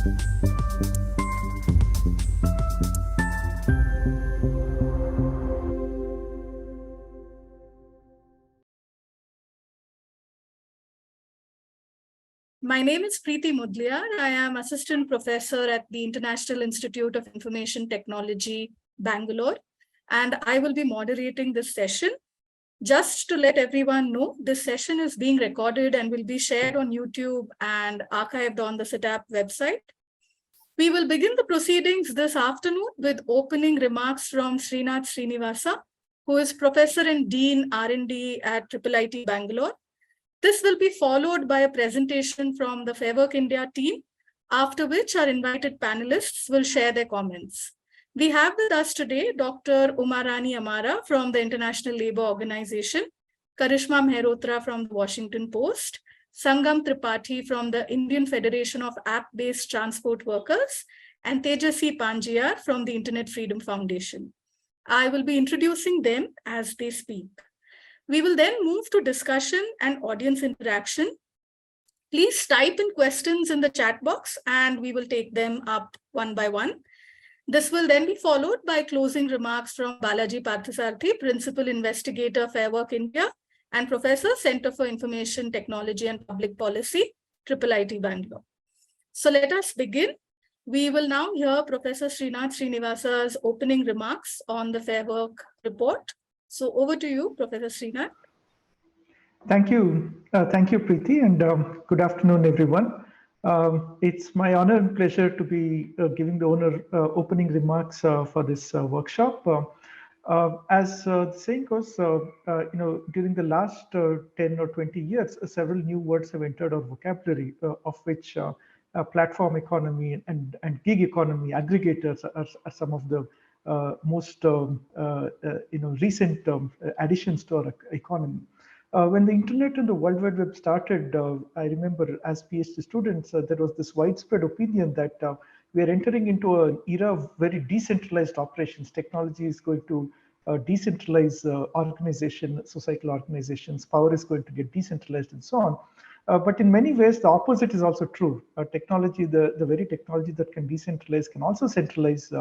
My name is Preeti Mudliar. I am Assistant Professor at the International Institute of Information Technology, Bangalore, and I will be moderating this session. Just to let everyone know, this session is being recorded and will be shared on YouTube and archived on the CITAP website. We will begin the proceedings this afternoon with opening remarks from Srinath Srinivasa, who is Professor and Dean R&D at IIIT Bangalore. This will be followed by a presentation from the Fairwork India team, after which our invited panelists will share their comments. We have with us today Dr. Umarani Amara from the International Labour Organization, Karishma Mehrotra from the Washington Post, Sangam Tripathi from the Indian Federation of App-Based Transport Workers, and Tejasvi Panjiyar from the Internet Freedom Foundation. I will be introducing them as they speak. We will then move to discussion and audience interaction. Please type in questions in the chat box and we will take them up one by one. This will then be followed by closing remarks from Balaji Parthasarathy, Principal Investigator, Fairwork India, and Professor, Center for Information Technology and Public Policy, IIIT Bangalore. So let us begin. We will now hear Professor Srinath Srinivasa's opening remarks on the Fairwork report. So over to you, Professor Srinath. Thank you. Thank you, Preeti, and good afternoon, everyone. It's my honor and pleasure to be giving the opening remarks for this workshop. As the saying goes, during the last 10 or 20 years, several new words have entered our vocabulary, of which platform economy and gig economy, aggregators are some of the most recent additions to our economy. When the internet and the World Wide Web started, I remember as PhD students, there was this widespread opinion that we are entering into an era of very decentralized operations. Technology is going to decentralize societal organizations, power is going to get decentralized and so on. But in many ways, the opposite is also true. Technology, the very technology that can decentralize can also centralize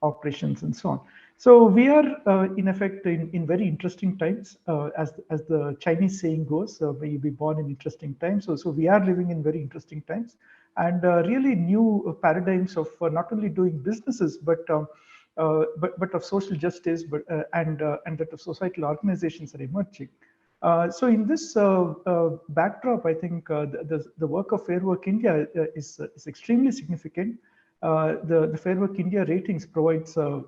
operations and so on. So we are in effect in very interesting times, as the Chinese saying goes, may you be born in interesting times. So we are living in very interesting times, and really new paradigms of not only doing businesses but of social justice, and that of societal organizations are emerging. So in this backdrop, I think the work of Fairwork India is extremely significant. The Fairwork India ratings provides a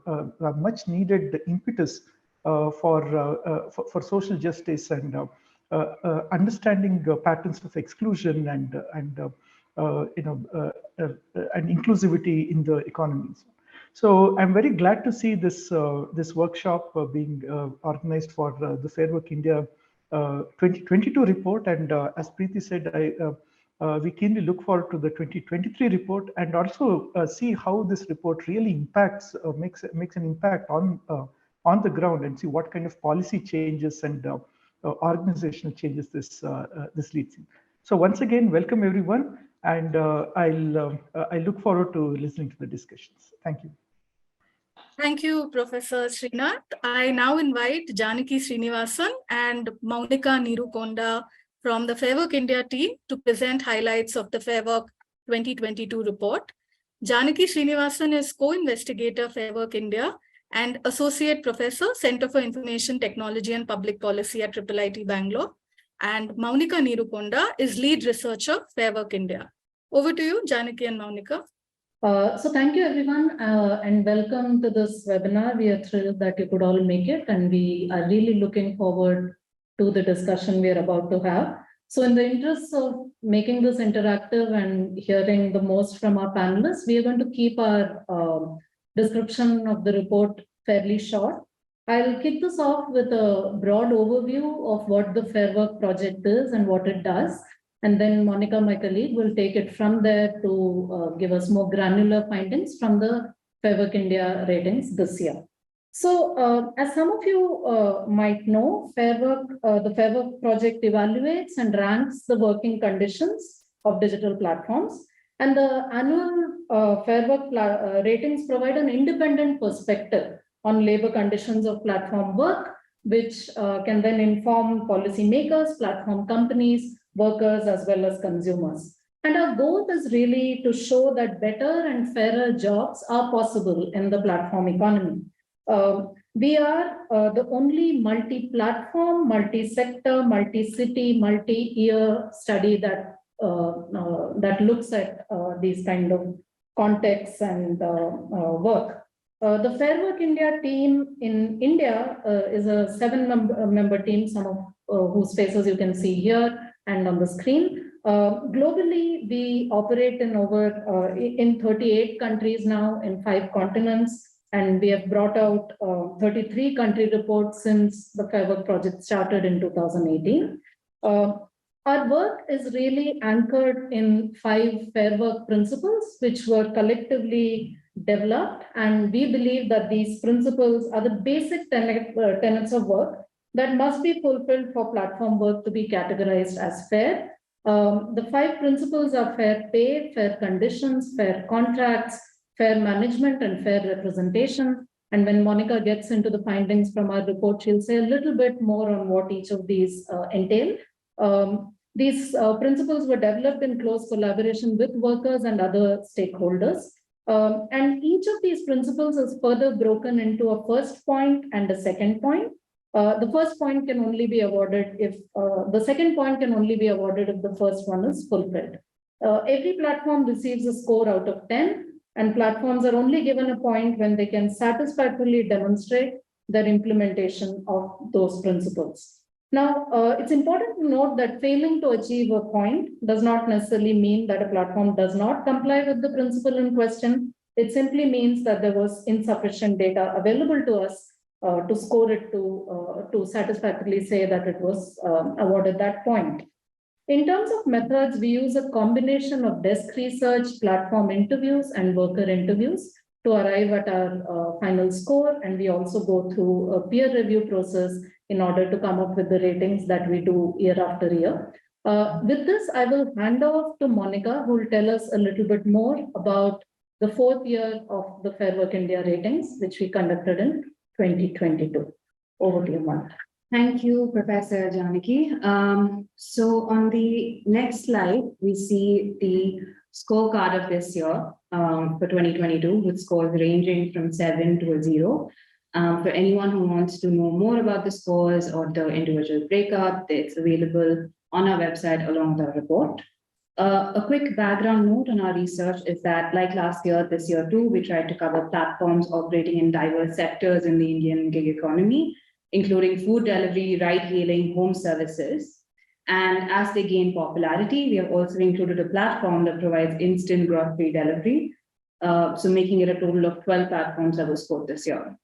much needed impetus for social justice and understanding patterns of exclusion and inclusivity in the economies. So I'm very glad to see this workshop being organized for the Fairwork India 2022 report, and as Preeti said, we keenly look forward to the 2023 report and also see how this report really impacts, makes an impact on the ground, and see what kind of policy changes and organizational changes this leads in. So once again, welcome everyone, and I look forward to listening to the discussions. Thank you. Thank you, Professor Srinath. I now invite Janaki Srinivasan and Maunika Nirukonda from the Fairwork India team to present highlights of the Fairwork 2022 report. Janaki Srinivasan is co-investigator Fairwork India and Associate Professor, Center for Information Technology and Public Policy at IIIT Bangalore. And Maunika Nirukonda is lead researcher, Fairwork India. Over to you, Janaki and Maunika. So thank you, everyone, and welcome to this webinar. We are thrilled that you could all make it, and we are really looking forward to the discussion we are about to have. So in the interest of making this interactive and hearing the most from our panelists, we are going to keep our description of the report fairly short. I'll kick this off with a broad overview of what the Fairwork project is and what it does. And then Monica, my colleague, will take it from there to give us more granular findings from the Fairwork India ratings this year. So as some of you might know, the Fairwork project evaluates and ranks the working conditions of digital platforms. And the annual Fairwork ratings provide an independent perspective on labor conditions of platform work, which can then inform policymakers, platform companies, workers, as well as consumers. And our goal is really to show that better and fairer jobs are possible in the platform economy. We are the only multi-platform, multi-sector, multi-city, multi-year study that that looks at these kind of contexts and work. The Fairwork India team in India is a 7-member team, some of whose faces you can see here and on the screen. Globally, we operate in over in 38 countries now, in 5 continents, and we have brought out 33 country reports since the Fairwork project started in 2018. Our work is really anchored in 5 Fairwork principles, which were collectively developed, and we believe that these principles are the basic tenets of work that must be fulfilled for platform work to be categorized as fair. The 5 principles are fair pay, fair conditions, fair contracts, fair management, and fair representation. And when Monica gets into the findings from our report, she'll say a little bit more on what each of these entail. These principles were developed in close collaboration with workers and other stakeholders. And each of these principles is further broken into a first point and a second point. The first point can only be awarded if the second point can only be awarded if the first one is fulfilled. Every platform receives a score out of 10, and platforms are only given a point when they can satisfactorily demonstrate their implementation of those principles. Now, it's important to note that failing to achieve a point does not necessarily mean that a platform does not comply with the principle in question. It simply means that there was insufficient data available to us to score it to satisfactorily say that it was awarded that point. In terms of methods, we use a combination of desk research, platform interviews, and worker interviews to arrive at our final score. And we also go through a peer review process in order to come up with the ratings that we do year after year. With this, I will hand off to Monica, who will tell us a little bit more about the 4th year of the Fairwork India ratings, which we conducted in 2022. Over to you, Monica. Thank you, Professor Janaki. So on the next slide, we see the scorecard of this year for 2022, with scores ranging from 7 to a 0. For anyone who wants to know more about the scores or the individual breakup, it's available on our website along with our report. A quick background note on our research is that, like last year, this year too, we tried to cover platforms operating in diverse sectors in the Indian gig economy, including food delivery, ride-hailing, home services. And as they gain popularity, we have also included a platform that provides instant grocery delivery, so making it a total of 12 platforms that were scored this year.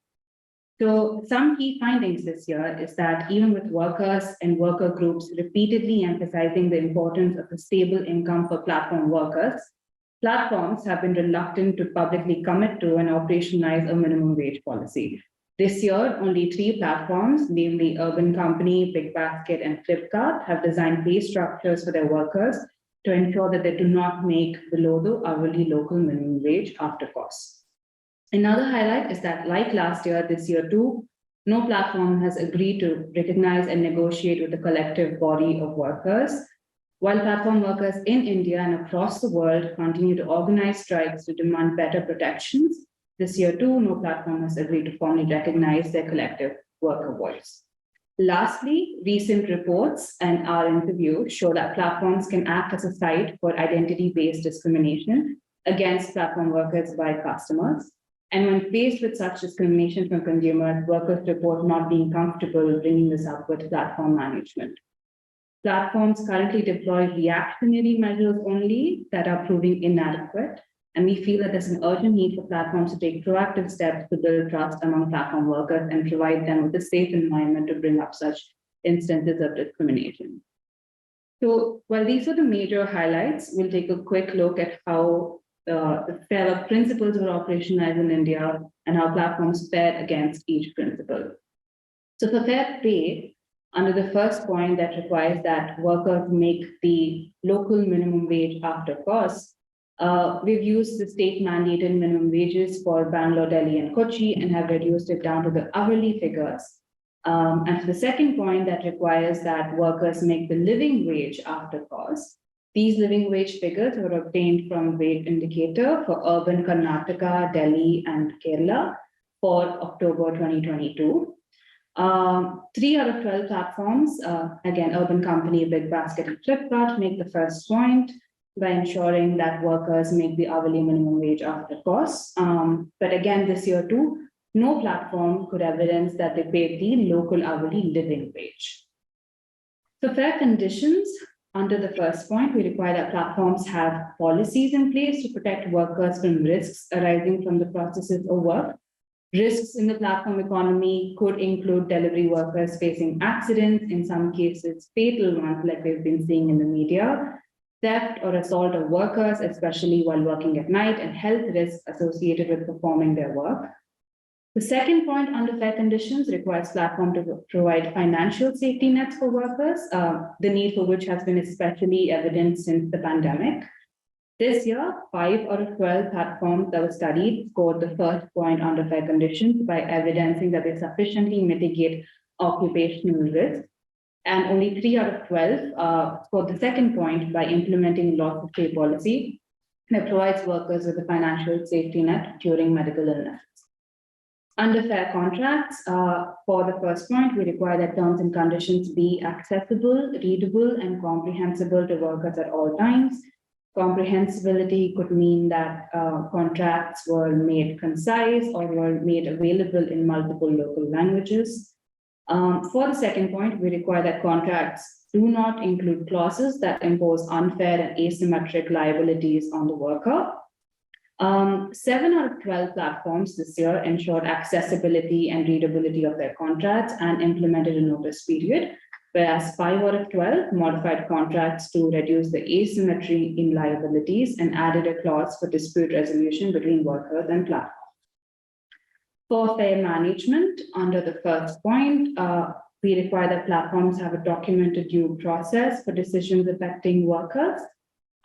So some key findings this year is that even with workers and worker groups repeatedly emphasizing the importance of a stable income for platform workers, platforms have been reluctant to publicly commit to and operationalize a minimum wage policy. This year, only 3 platforms, namely Urban Company, BigBasket, and Flipkart, have designed pay structures for their workers to ensure that they do not make below the hourly local minimum wage after costs. Another highlight is that, like last year, this year too, no platform has agreed to recognize and negotiate with the collective body of workers. While platform workers in India and across the world continue to organize strikes to demand better protections, this year too, no platform has agreed to formally recognize their collective worker voice. Lastly, recent reports and our interview show that platforms can act as a site for identity-based discrimination against platform workers by customers. And when faced with such discrimination from consumers, workers report not being comfortable bringing this up with platform management. Platforms currently deploy reactionary measures only that are proving inadequate. And we feel that there's an urgent need for platforms to take proactive steps to build trust among platform workers and provide them with a safe environment to bring up such instances of discrimination. So while these are the major highlights, we'll take a quick look at how the Fairwork principles were operationalized in India and how platforms fared against each principle. So for fair pay, under the first point that requires that workers make the local minimum wage after costs, We've used the state mandated minimum wages for Bangalore, Delhi, and Kochi and have reduced it down to the hourly figures. And for the second point, that requires that workers make the living wage after cost. These living wage figures were obtained from wage indicator for urban Karnataka, Delhi, and Kerala for October 2022. 3 out of 12 platforms, again, Urban Company, Big Basket, and Flipkart, make the first point by ensuring that workers make the hourly minimum wage after costs. But again, this year too, no platform could evidence that they paid the local hourly living wage. For fair conditions, under the first point, we require that platforms have policies in place to protect workers from risks arising from the processes of work. Risks in the platform economy could include delivery workers facing accidents, in some cases fatal ones like we've been seeing in the media, theft or assault of workers, especially while working at night, and health risks associated with performing their work. The second point under fair conditions requires platform to provide financial safety nets for workers, the need for which has been especially evident since the pandemic. This year, 5 out of 12 platforms that were studied scored the first point under fair conditions by evidencing that they sufficiently mitigate occupational risk. And only 3 out of 12 scored the second point by implementing loss of pay policy that provides workers with a financial safety net during medical illness. Under fair contracts, for the first point, we require that terms and conditions be accessible, readable, and comprehensible to workers at all times. Comprehensibility could mean that contracts were made concise or were made available in multiple local languages. For the second point, we require that contracts do not include clauses that impose unfair and asymmetric liabilities on the worker. 7 out of 12 platforms this year ensured accessibility and readability of their contracts and implemented a notice period, whereas 5 out of 12 modified contracts to reduce the asymmetry in liabilities and added a clause for dispute resolution between workers and platforms. For fair management, under the first point, we require that platforms have a documented due process for decisions affecting workers.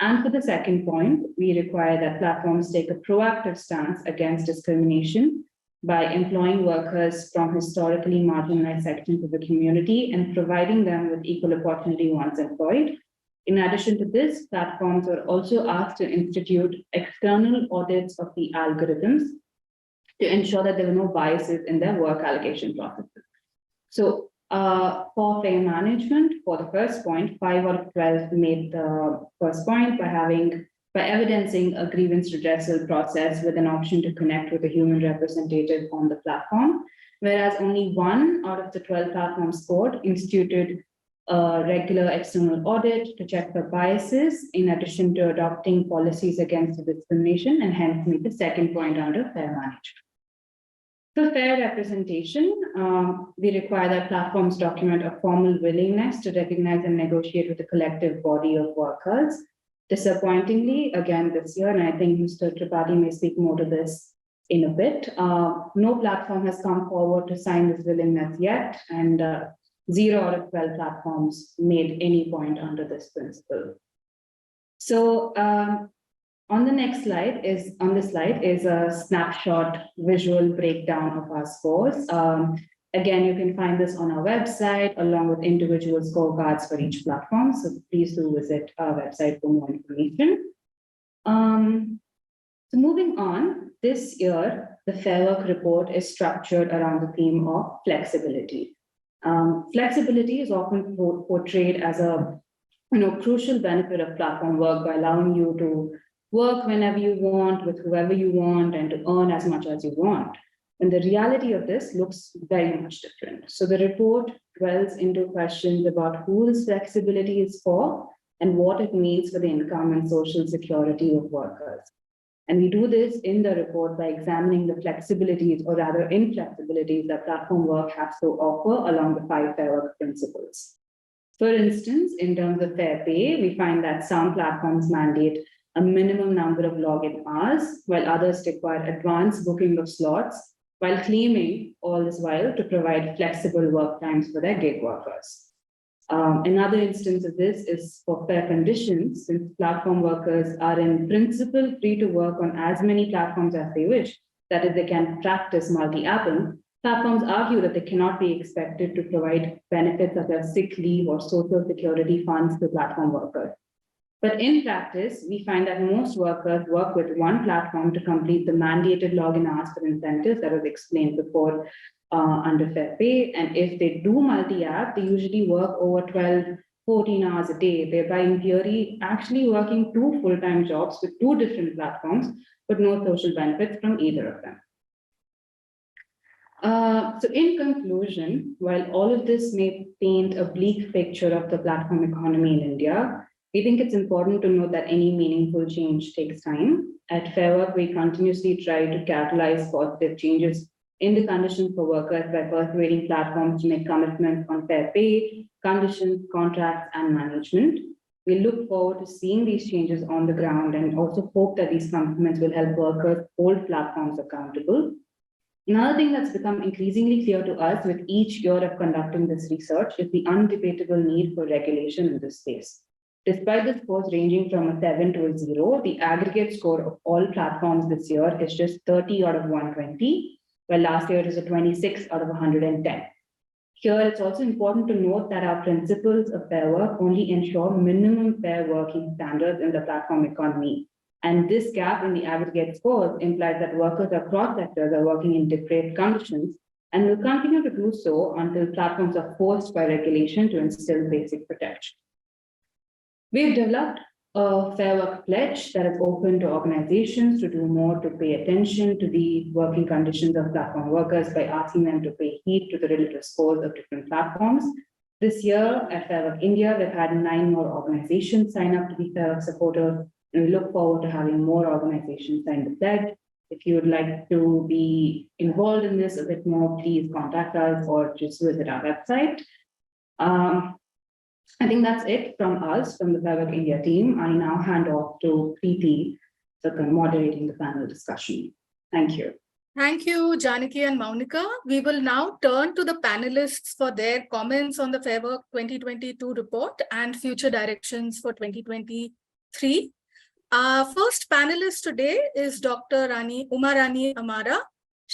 And for the second point, we require that platforms take a proactive stance against discrimination by employing workers from historically marginalized sections of the community and providing them with equal opportunity once employed. In addition to this, platforms were also asked to institute external audits of the algorithms to ensure that there were no biases in their work allocation processes. So for fair management, for the first point, 5 out of 12 made the first point by evidencing a grievance redressal process with an option to connect with a human representative on the platform, whereas only 1 out of the 12 platforms scored instituted a regular external audit to check for biases, in addition to adopting policies against discrimination, and hence made the second point under fair management. For fair representation, we require that platforms document a formal willingness to recognize and negotiate with a collective body of workers. Disappointingly, again this year, and I think Mr. Tripathi may speak more to this in a bit, no platform has come forward to sign this willingness yet, and 0 out of 12 platforms made any point under this principle. So on this slide is a snapshot visual breakdown of our scores. Again, you can find this on our website along with individual scorecards for each platform. So please do visit our website for more information. So moving on, this year, the Fairwork report is structured around the theme of flexibility. Flexibility is often portrayed as a crucial benefit of platform work by allowing you to work whenever you want, with whoever you want, and to earn as much as you want. And the reality of this looks very much different. So the report dwells into questions about who this flexibility is for and what it means for the income and social security of workers. And we do this in the report by examining the flexibilities, or rather inflexibilities, that platform work has to offer along the 5 Fairwork principles. For instance, in terms of fair pay, we find that some platforms mandate a minimum number of login hours, while others require advanced booking of slots, while claiming all this while to provide flexible work times for their gig workers. Another instance of this is for fair conditions, since platform workers are in principle free to work on as many platforms as they wish, that is, they can practice multi-apping. Platforms argue that they cannot be expected to provide benefits such as sick leave or social security funds to platform workers. But in practice, we find that most workers work with one platform to complete the mandated login hours for incentives that was explained before under fair pay. And if they do multi-app, they usually work over 12, 14 hours a day, thereby in theory, actually working 2 full-time jobs with 2 different platforms, but no social benefits from either of them. So in conclusion, while all of this may paint a bleak picture of the platform economy in India, we think it's important to note that any meaningful change takes time. At Fairwork, we continuously try to catalyze positive changes in the conditions for workers by persuading platforms to make commitments on fair pay, conditions, contracts, and management. We look forward to seeing these changes on the ground and also hope that these commitments will help workers hold platforms accountable. Another thing that's become increasingly clear to us with each year of conducting this research is the undebatable need for regulation in this space. Despite the scores ranging from a 7 to a 0, the aggregate score of all platforms this year is just 30 out of 120, while last year it was a 26 out of 110. Here, it's also important to note that our principles of fair work only ensure minimum fair working standards in the platform economy. And this gap in the aggregate scores implies that workers across sectors are working in depraved conditions and will continue to do so until platforms are forced by regulation to instill basic protection. We've developed a Fair Work pledge that is open to organizations to do more to pay attention to the working conditions of platform workers by asking them to pay heed to the relative scores of different platforms. This year at Fair Work India, we've had 9 more organizations sign up to be Fair Work supporters, and we look forward to having more organizations sign the pledge. If you would like to be involved in this a bit more, please contact us or just visit our website. I think that's it from us, from the Fair Work India team. I now hand off to Preeti for moderating the panel discussion. Thank you. Thank you, Janaki and Maunika. We will now turn to the panelists for their comments on the Fair Work 2022 report and future directions for 2023. Our first panelist today is Dr. Umarani Amara.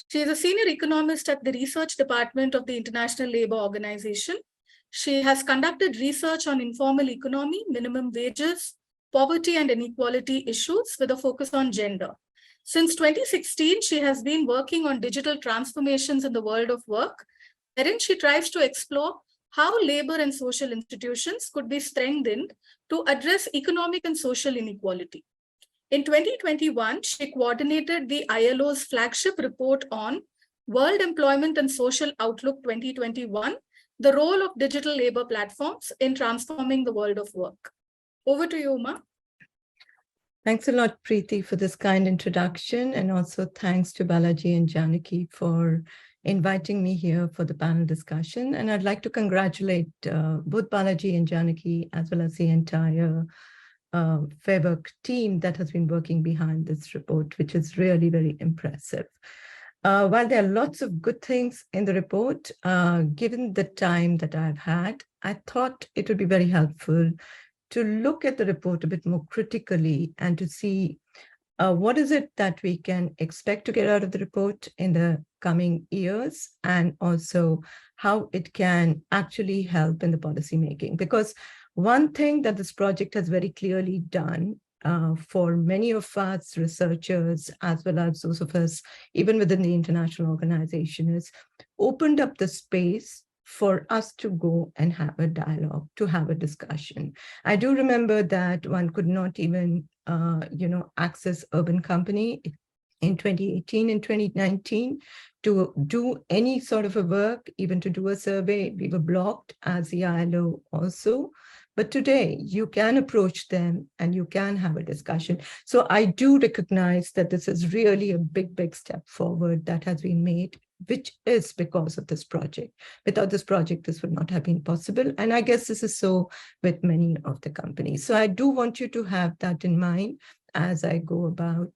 She is a senior economist at the research department of the International Labour Organization. She has conducted research on informal economy, minimum wages, poverty and inequality issues with a focus on gender. Since 2016, she has been working on digital transformations in the world of work, wherein she tries to explore how labor and social institutions could be strengthened to address economic and social inequality. In 2021, she coordinated the ILO's flagship report on World Employment and Social Outlook 2021, the role of digital labor platforms in transforming the world of work. Over to you, Uma. Thanks a lot, Preeti, for this kind introduction. And also thanks to Balaji and Janaki for inviting me here for the panel discussion. And I'd like to congratulate both Balaji and Janaki, as well as the entire Fair Work team that has been working behind this report, which is really very impressive. While there are lots of good things in the report, given the time that I've had, I thought it would be very helpful to look at the report a bit more critically and to see what is it that we can expect to get out of the report in the coming years, and also how it can actually help in the policy making. Because one thing that this project has very clearly done for many of us researchers, as well as those of us even within the international organization, is opened up the space for us to go and have a dialogue, to have a discussion. I do remember that one could not even, access Urban Company in 2018 and 2019 to do any sort of a work, even to do a survey. We were blocked as the ILO also. But today you can approach them and you can have a discussion. So I do recognize that this is really a big, big step forward that has been made, which is because of this project. Without this project, this would not have been possible. And I guess this is so with many of the companies. So I do want you to have that in mind as I go about,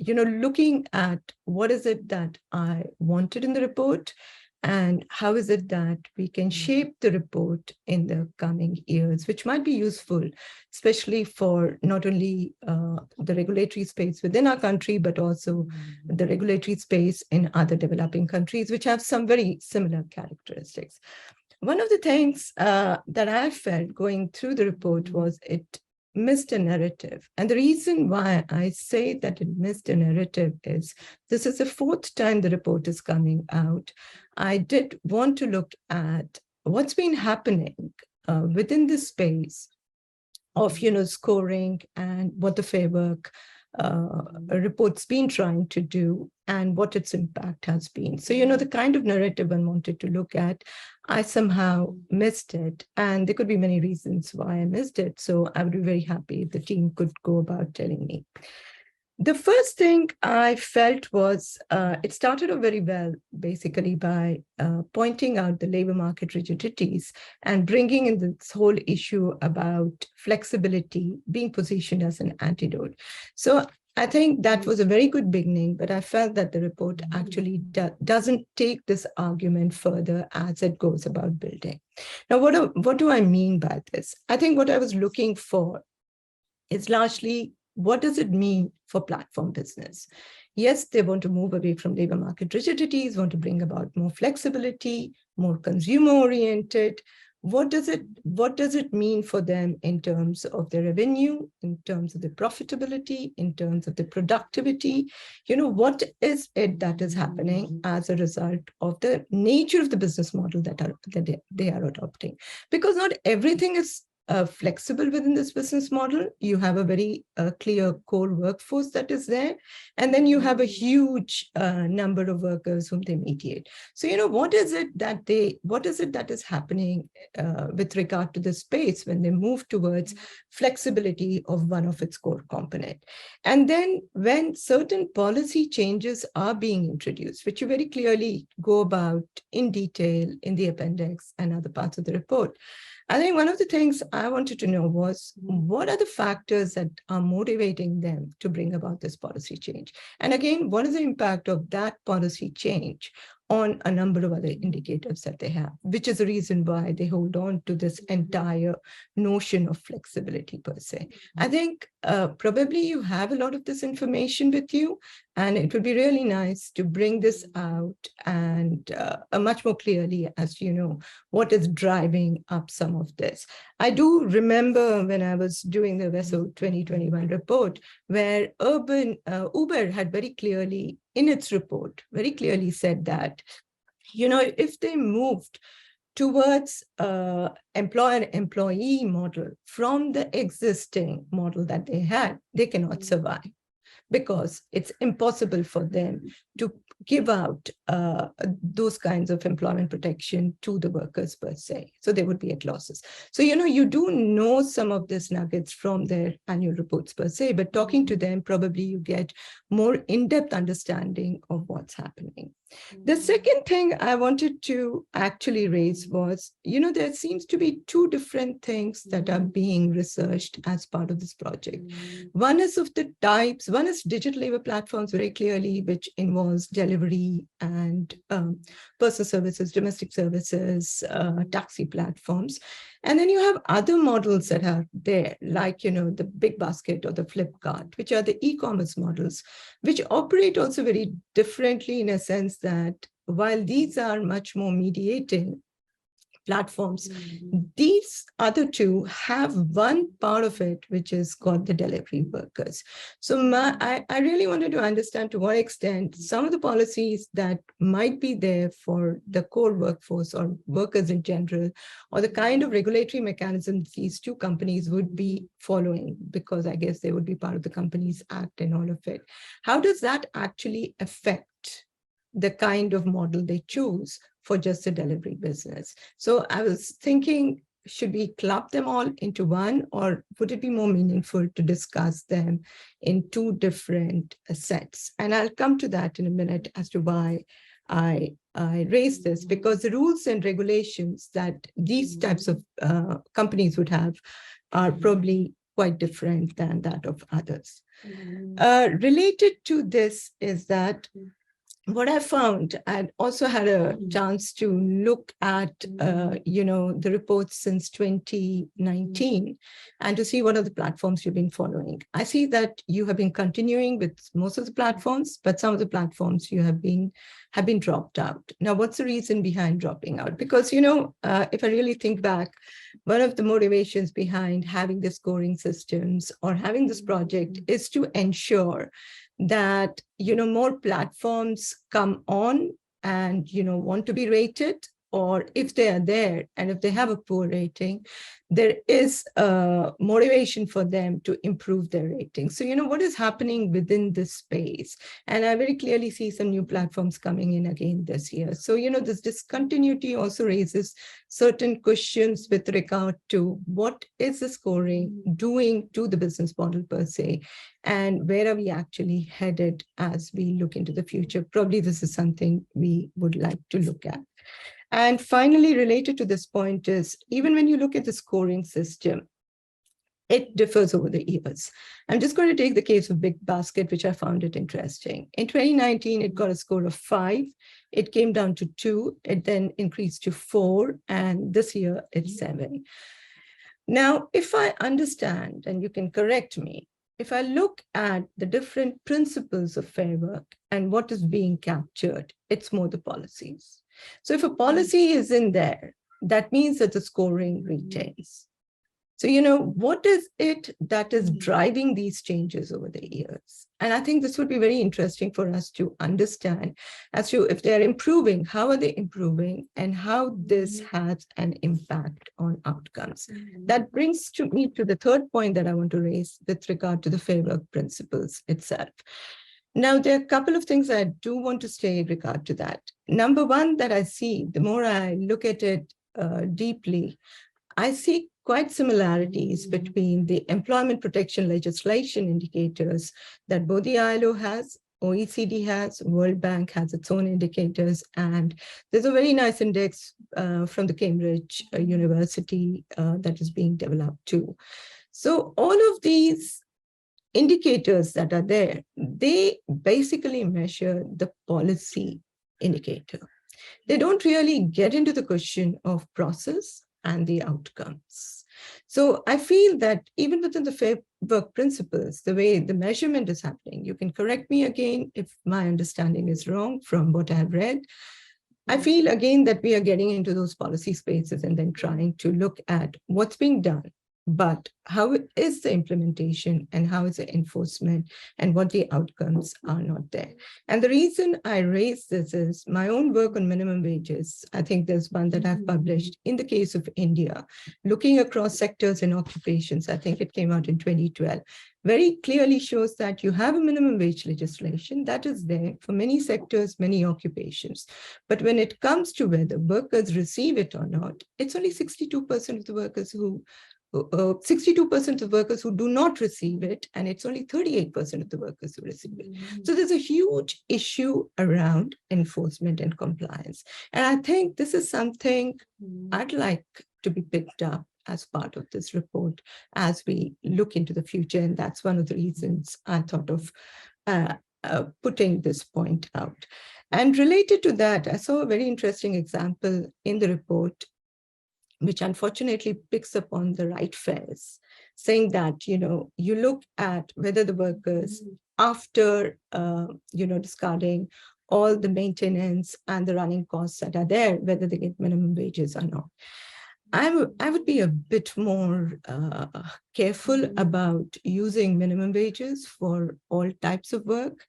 looking at what is it that I wanted in the report, and how is it that we can shape the report in the coming years, which might be useful, especially for not only the regulatory space within our country, but also the regulatory space in other developing countries, which have some very similar characteristics. One of the things that I felt going through the report was it missed a narrative. And the reason why I say that it missed a narrative is this is the fourth time the report is coming out. I did want to look at what's been happening within the space of, scoring and what the Fairwork report's been trying to do and what its impact has been. So, the kind of narrative I wanted to look at, I somehow missed it. And there could be many reasons why I missed it. So I would be very happy if the team could go about telling me. The first thing I felt was it started off very well, basically by pointing out the labor market rigidities and bringing in this whole issue about flexibility being positioned as an antidote. So I think that was a very good beginning, but I felt that the report actually doesn't take this argument further as it goes about building. Now, what do I mean by this? I think what I was looking for is largely, what does it mean for platform business? Yes, they want to move away from labor market rigidities, want to bring about more flexibility, more consumer-oriented. What does it mean for them in terms of their revenue, in terms of the profitability, in terms of the productivity? What is it that is happening as a result of the nature of the business model that they are adopting? Because not everything is flexible within this business model. You have a very clear core workforce that is there, and then you have a huge number of workers whom they mediate. So, what is it that is happening with regard to the space when they move towards flexibility of one of its core component? And then when certain policy changes are being introduced, which you very clearly go about in detail in the appendix and other parts of the report, I think one of the things I wanted to know was, what are the factors that are motivating them to bring about this policy change? And again, what is the impact of that policy change on a number of other indicators that they have, which is the reason why they hold on to this entire notion of flexibility per se. I think probably you have a lot of this information with you, and it would be really nice to bring this out and much more clearly as what is driving up some of this. I do remember when I was doing the VESO 2021 report, where Uber had very clearly in its report, very clearly said that, if they moved towards employer-employee model from the existing model that they had, they cannot survive, because it's impossible for them to give out those kinds of employment protection to the workers per se. So they would be at losses. So, you do know some of these nuggets from their annual reports per se, but talking to them, probably you get more in-depth understanding of what's happening. The second thing I wanted to actually raise was, there seems to be two different things that are being researched as part of this project. One is of the types, one is digital labor platforms very clearly, which involves delivery and personal services, domestic services, taxi platforms. And then you have other models that are there, like, the Big Basket or the Flipkart, which are the e-commerce models, which operate also very differently in a sense that while these are much more mediating platforms, these other two have one part of it, which is called the delivery workers. So I really wanted to understand to what extent some of the policies that might be there for the core workforce or workers in general, or the kind of regulatory mechanisms these two companies would be following, because I guess they would be part of the Companies Act and all of it. How does that actually affect the kind of model they choose for just the delivery business? So I was thinking, should we club them all into one, or would it be more meaningful to discuss them in two different sets? And I'll come to that in a minute as to why I raised this, because the rules and regulations that these types of companies would have are probably quite different than that of others. Related to this is that what I found, I also had a chance to look at, the reports since 2019 and to see what are the platforms you've been following. I see that you have been continuing with most of the platforms, but some of the platforms you have been dropped out. Now, what's the reason behind dropping out? Because, if I really think back, one of the motivations behind having the scoring systems or having this project is to ensure that more platforms come on and want to be rated, or if they are there and if they have a poor rating, there is a motivation for them to improve their rating. So what is happening within this space, and I very clearly see some new platforms coming in again this year. So this discontinuity also raises certain questions with regard to what is the scoring doing to the business model per se, and where are we actually headed as we look into the future. Probably this is something we would like to look at. And finally, related to this point is, even when you look at the scoring system, it differs over the years. I'm just going to take the case of Big Basket, which I found it interesting. In 2019, it got a score of 5. It came down to 2. It then increased to 4. And this year, it's 7. Now, if I understand, and you can correct me, if I look at the different principles of fair work and what is being captured, it's more the policies. So if a policy is in there, that means that the scoring retains. So, what is it that is driving these changes over the years? And I think this would be very interesting for us to understand as to if they're improving, how are they improving, and how this has an impact on outcomes. That brings me to the third point that I want to raise with regard to the fair work principles itself. Now, there are a couple of things I do want to say in regard to that. Number one, that I see, the more I look at it deeply, I see quite similarities between the employment protection legislation indicators that both the ILO has, OECD has, World Bank has its own indicators, and there's a very nice index from the Cambridge University that is being developed too. So all of these indicators that are there, they basically measure the policy indicator. They don't really get into the question of process and the outcomes. So I feel that even within the fair work principles, the way the measurement is happening, you can correct me again if my understanding is wrong from what I've read. I feel again that we are getting into those policy spaces and then trying to look at what's being done, but how is the implementation and how is the enforcement and what the outcomes are not there. And the reason I raise this is my own work on minimum wages. I think there's one that I've published in the case of India, looking across sectors and occupations. I think it came out in 2012. Very clearly shows that you have a minimum wage legislation that is there for many sectors, many occupations. But when it comes to whether workers receive it or not, it's only 62% of the workers who 62% of workers who do not receive it, and it's only 38% of the workers who receive it. So there's a huge issue around enforcement and compliance. And I think this is something I'd like to be picked up as part of this report as we look into the future. And that's one of the reasons I thought of putting this point out. And related to that, I saw a very interesting example in the report, which unfortunately picks up on the right fares, saying that, you look at whether the workers, after, discarding all the maintenance and the running costs that are there, whether they get minimum wages or not. I would be a bit more careful about using minimum wages for all types of work.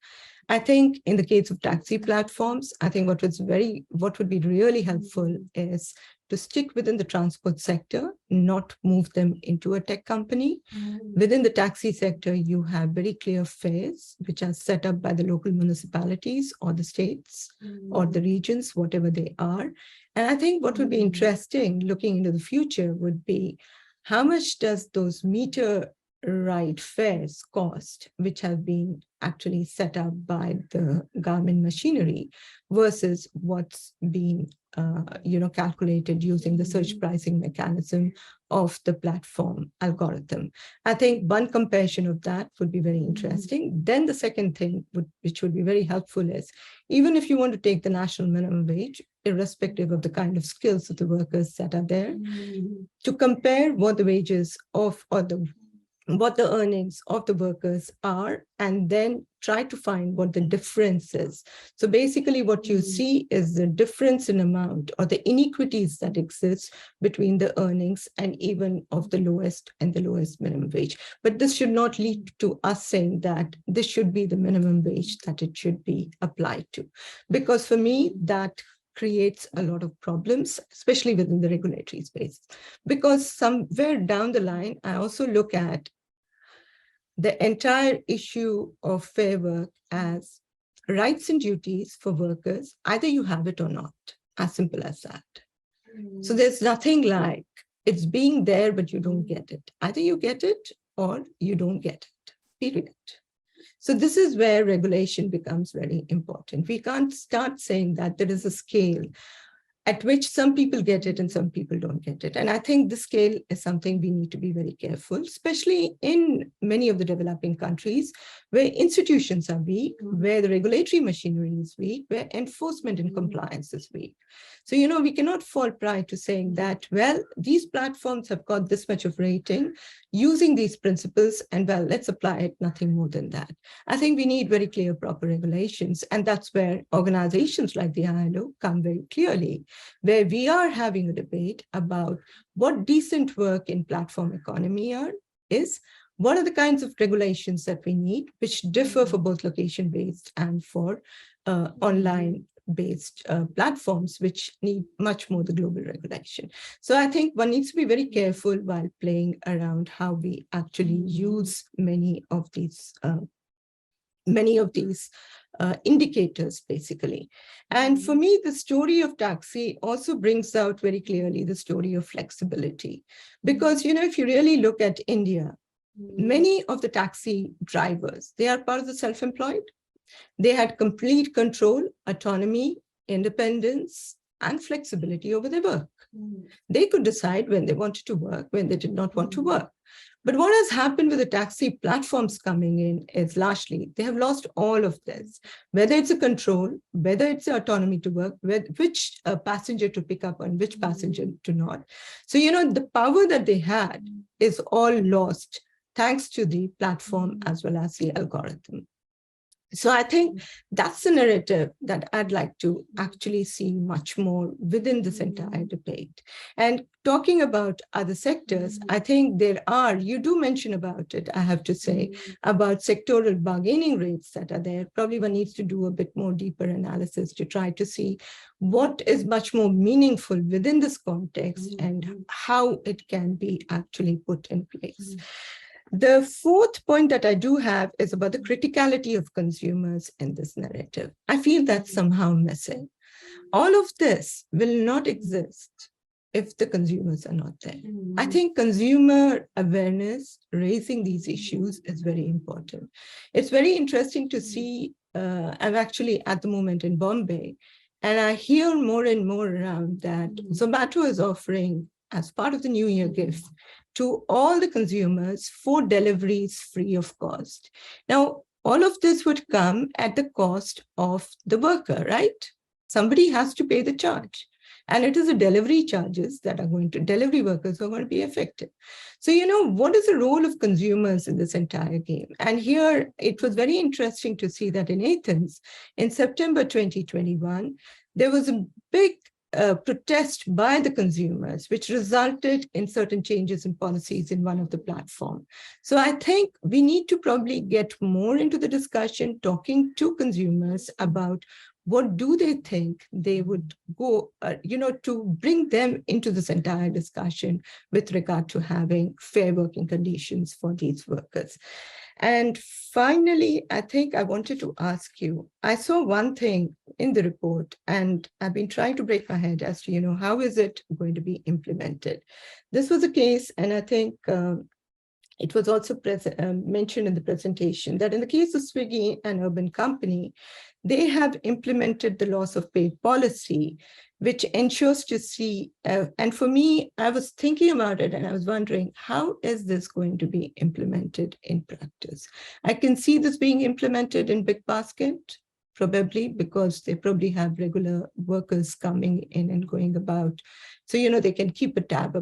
I think in the case of taxi platforms, I think what would be really helpful is to stick within the transport sector, not move them into a tech company. Within the taxi sector, you have very clear fares, which are set up by the local municipalities or the states or the regions, whatever they are. And I think what would be interesting looking into the future would be how much does those meter ride fares cost, which have been actually set up by the government machinery versus what's being calculated using the surge pricing mechanism of the platform algorithm. I think one comparison of that would be very interesting. Then the second thing which would be very helpful is, even if you want to take the national minimum wage, irrespective of the kind of skills of the workers that are there, to compare what the wages of, or what the earnings of the workers are, and then try to find what the difference is. So basically what you see is the difference in amount, or the inequities that exist between the earnings and even of the lowest and the lowest minimum wage. But this should not lead to us saying that this should be the minimum wage that it should be applied to. Because for me, that creates a lot of problems, especially within the regulatory space. Because somewhere down the line, I also look at the entire issue of fair work as rights and duties for workers. Either you have it or not, as simple as that. So there's nothing like it's being there, but you don't get it. Either you get it or you don't get it, period. So this is where regulation becomes very important. We can't start saying that there is a scale at which some people get it and some people don't get it. And I think the scale is something we need to be very careful, especially in many of the developing countries where institutions are weak, where the regulatory machinery is weak, where enforcement and compliance is weak. So, we cannot fall prey to saying that, well, these platforms have got this much of rating using these principles, and well, let's apply it, nothing more than that. I think we need very clear, proper regulations. And that's where organizations like the ILO come very clearly, where we are having a debate about what decent work in platform economy is, what are the kinds of regulations that we need, which differ for both location-based and for online-based platforms, which need much more the global regulation. So I think one needs to be very careful while playing around how we actually use many of these indicators, basically. And for me, the story of taxi also brings out very clearly the story of flexibility. Because, if you really look at India, many of the taxi drivers, they are part of the self-employed. They had complete control, autonomy, independence, and flexibility over their work. They could decide when they wanted to work, when they did not want to work. But what has happened with the taxi platforms coming in is largely, they have lost all of this, whether it's a control, whether it's the autonomy to work, which passenger to pick up and which passenger to not. So, the power that they had is all lost thanks to the platform as well as the algorithm. So I think that's the narrative that I'd like to actually see much more within this entire debate. And talking about other sectors, I think you do mention about it, I have to say, about sectoral bargaining rates that are there. Probably one needs to do a bit more deeper analysis to try to see what is much more meaningful within this context and how it can be actually put in place. The fourth point that I do have is about the criticality of consumers in this narrative. I feel that's somehow missing. All of this will not exist if the consumers are not there. I think consumer awareness, raising these issues is very important. It's very interesting to see, I'm actually at the moment in Bombay, and I hear more and more around that Zomato is offering, as part of the New Year gift, to all the consumers 4 deliveries free of cost. Now, all of this would come at the cost of the worker, right? Somebody has to pay the charge. And it is the delivery charges that are delivery workers who are going to be affected. So, what is the role of consumers in this entire game? And here, it was very interesting to see that in Athens, in September 2021, there was a big protest by the consumers, which resulted in certain changes in policies in one of the platforms. So I think we need to probably get more into the discussion, talking to consumers about what do they think they would go, to bring them into this entire discussion with regard to having fair working conditions for these workers. And finally, I think I wanted to ask you, I saw one thing in the report, and I've been trying to break my head as to, how is it going to be implemented? This was a case, and I think it was also mentioned in the presentation that in the case of Swiggy, an urban company, they have implemented the loss of pay policy, which ensures to see, and for me, I was thinking about it and I was wondering, how is this going to be implemented in practice? I can see this being implemented in Big Basket, probably because they probably have regular workers coming in and going about. So, they can keep a tab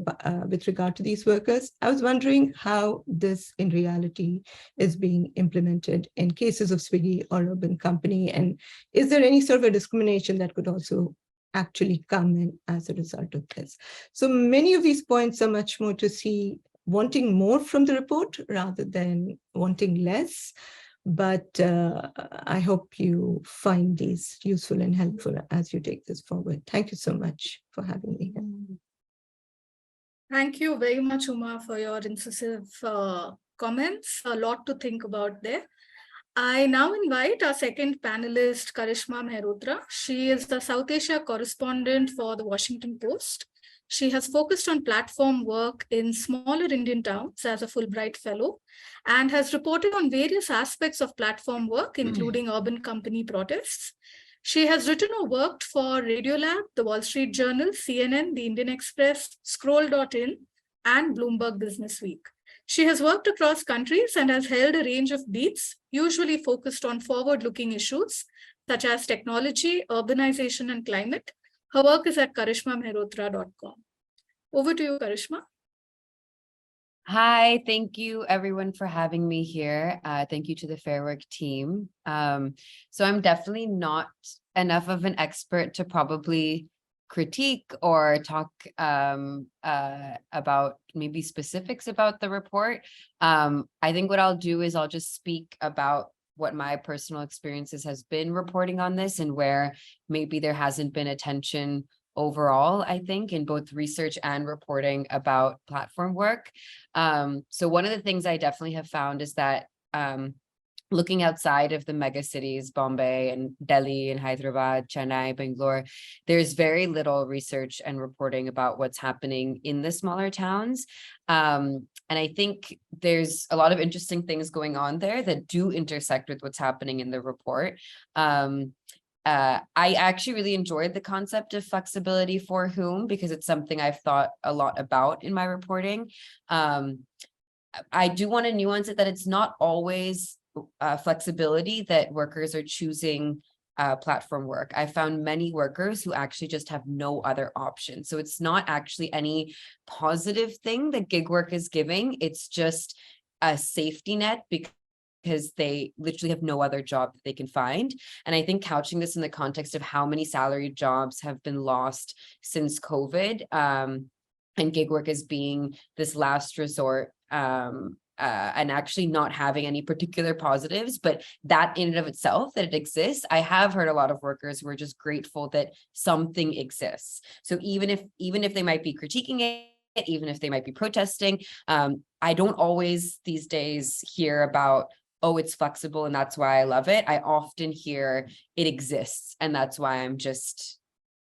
with regard to these workers. I was wondering how this in reality is being implemented in cases of Swiggy or urban company. And is there any sort of a discrimination that could also actually come in as a result of this? So many of these points are much more to see wanting more from the report rather than wanting less. But I hope you find these useful and helpful as you take this forward. Thank you so much for having me here. Thank you very much, Uma, for your incisive comments. A lot to think about there. I now invite our second panelist, Karishma Mehrotra. She is the South Asia correspondent for the Washington Post. She has focused on platform work in smaller Indian towns as a Fulbright Fellow and has reported on various aspects of platform work, including urban company protests. She has written or worked for Radiolab, the Wall Street Journal, CNN, the Indian Express, Scroll.in, and Bloomberg Businessweek. She has worked across countries and has held a range of beats, usually focused on forward-looking issues such as technology, urbanization, and climate. Her work is at karishmamehrotra.com. Over to you, Karishma. Hi, thank you everyone for having me here. Thank you to the Fairwork team. So I'm definitely not enough of an expert to probably critique or talk about maybe specifics about the report. I think what I'll do is I'll just speak about what my personal experiences has been reporting on this and where maybe there hasn't been attention overall, I think, in both research and reporting about platform work. So one of the things I definitely have found is that looking outside of the mega cities, Bombay and Delhi and Hyderabad, Chennai, Bangalore, there's very little research and reporting about what's happening in the smaller towns. And I think there's a lot of interesting things going on there that do intersect with what's happening in the report. I actually really enjoyed the concept of flexibility for whom, because it's something I've thought a lot about in my reporting. I do want to nuance it that it's not always flexibility that workers are choosing platform work. I found many workers who actually just have no other option. So it's not actually any positive thing that gig work is giving. It's just a safety net because they literally have no other job that they can find. And I think couching this in the context of how many salaried jobs have been lost since COVID, and gig work as being this last resort, and actually not having any particular positives, but that in and of itself, that it exists. I have heard a lot of workers who are just grateful that something exists. So even if they might be critiquing it, even if they might be protesting, I don't always these days hear about, oh, it's flexible and that's why I love it. I often hear it exists and that's why I'm just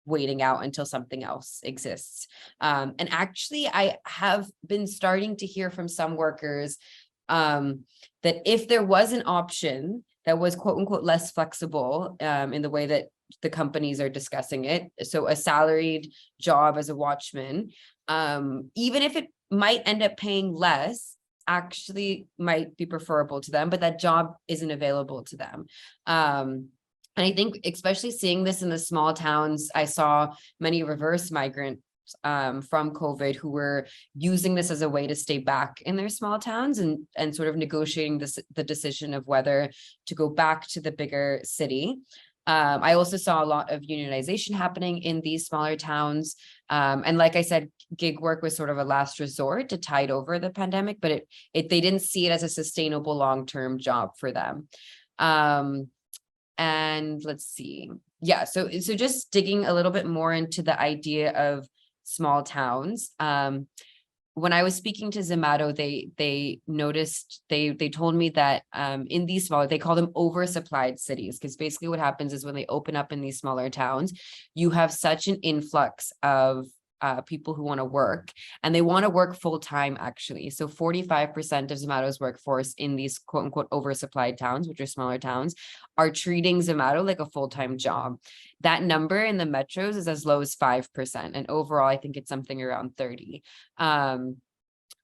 waiting out until something else exists. And actually, I have been starting to hear from some workers that if there was an option that was quote unquote less flexible in the way that the companies are discussing it, so a salaried job as a watchman, even if it might end up paying less, actually might be preferable to them, but that job isn't available to them. And I think especially seeing this in the small towns, I saw many reverse migrants from COVID who were using this as a way to stay back in their small towns and sort of negotiating the decision of whether to go back to the bigger city. I also saw a lot of unionization happening in these smaller towns. And like I said, gig work was sort of a last resort to tide over the pandemic, but they didn't see it as a sustainable long-term job for them. And let's see. Yeah, so just digging a little bit more into the idea of small towns. When I was speaking to Zomato, they noticed, they told me that in these smaller, they call them oversupplied cities, because basically what happens is when they open up in these smaller towns, you have such an influx of people who want to work, and they want to work full time actually. So 45% of Zomato's workforce in these quote unquote oversupplied towns, which are smaller towns, are treating Zomato like a full-time job. That number in the metros is as low as 5%. And overall, I think it's something around 30. And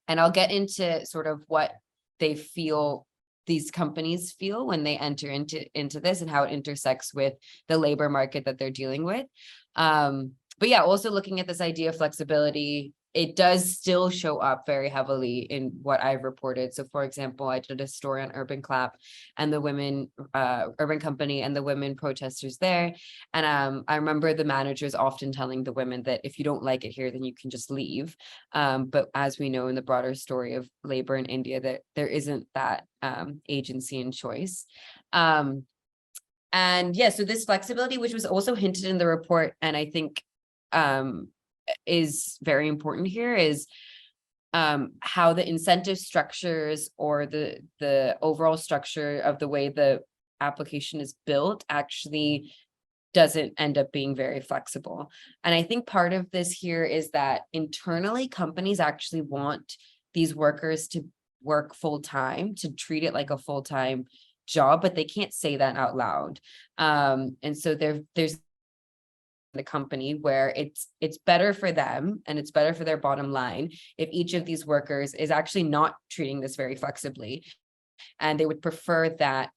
I'll get into sort of what they feel, these companies feel when they enter into this, and how it intersects with the labor market that they're dealing with. But yeah, also looking at this idea of flexibility, it does still show up very heavily in what I've reported. So for example, I did a story on Urban Clap and the women, Urban Company and the women protesters there. And I remember the managers often telling the women that if you don't like it here, then you can just leave. But as we know in the broader story of labor in India, that there isn't that agency and choice. And yeah, so this flexibility, which was also hinted in the report, and I think is very important here, is how the incentive structures or the overall structure of the way the application is built actually doesn't end up being very flexible. And I think part of this here is that internally companies actually want these workers to work full time, to treat it like a full-time job, but they can't say that out loud. And so there's the company where it's better for them and it's better for their bottom line if each of these workers is actually not treating this very flexibly, and they would prefer that